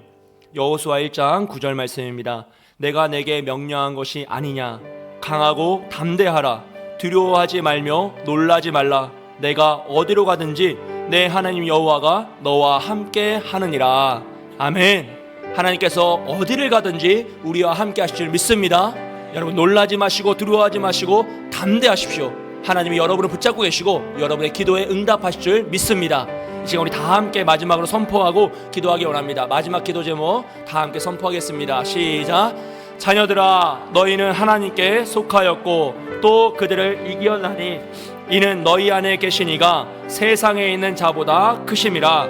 S1: 여호수아 1장 9절 말씀입니다. 내가 내게 명령한 것이 아니냐. 강하고 담대하라. 두려워하지 말며 놀라지 말라. 내가 어디로 가든지 내 하나님 여호와가 너와 함께 하느니라. 아멘. 하나님께서 어디를 가든지 우리와 함께 하실 줄 믿습니다. 여러분 놀라지 마시고 두려워하지 마시고 담대하십시오. 하나님이 여러분을 붙잡고 계시고 여러분의 기도에 응답하실 줄 믿습니다. 이 시간 우리 다 함께 마지막으로 선포하고 기도하기 원합니다. 마지막 기도 제목 다 함께 선포하겠습니다. 시작. 자녀들아, 너희는 하나님께 속하였고 또 그들을 이겨나니 이는 너희 안에 계신 이가 세상에 있는 자보다 크심이라.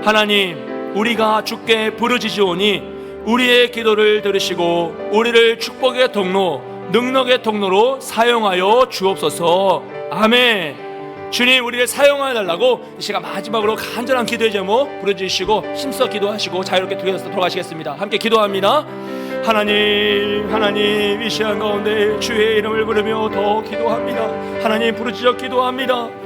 S1: 하나님, 우리가 주께 부르짖으오니 우리의 기도를 들으시고 우리를 축복의 통로, 능력의 통로로 사용하여 주옵소서. 아멘. 주님, 우리를 사용하여 달라고 이 시간 마지막으로 간절한 기도의 제목 부르짖으시고 힘써 기도하시고 자유롭게 돌아가시겠습니다. 함께 기도합니다. 하나님, 이 시간 가운데 주의 이름을 부르며 더 기도합니다. 하나님, 부르짖어 기도합니다.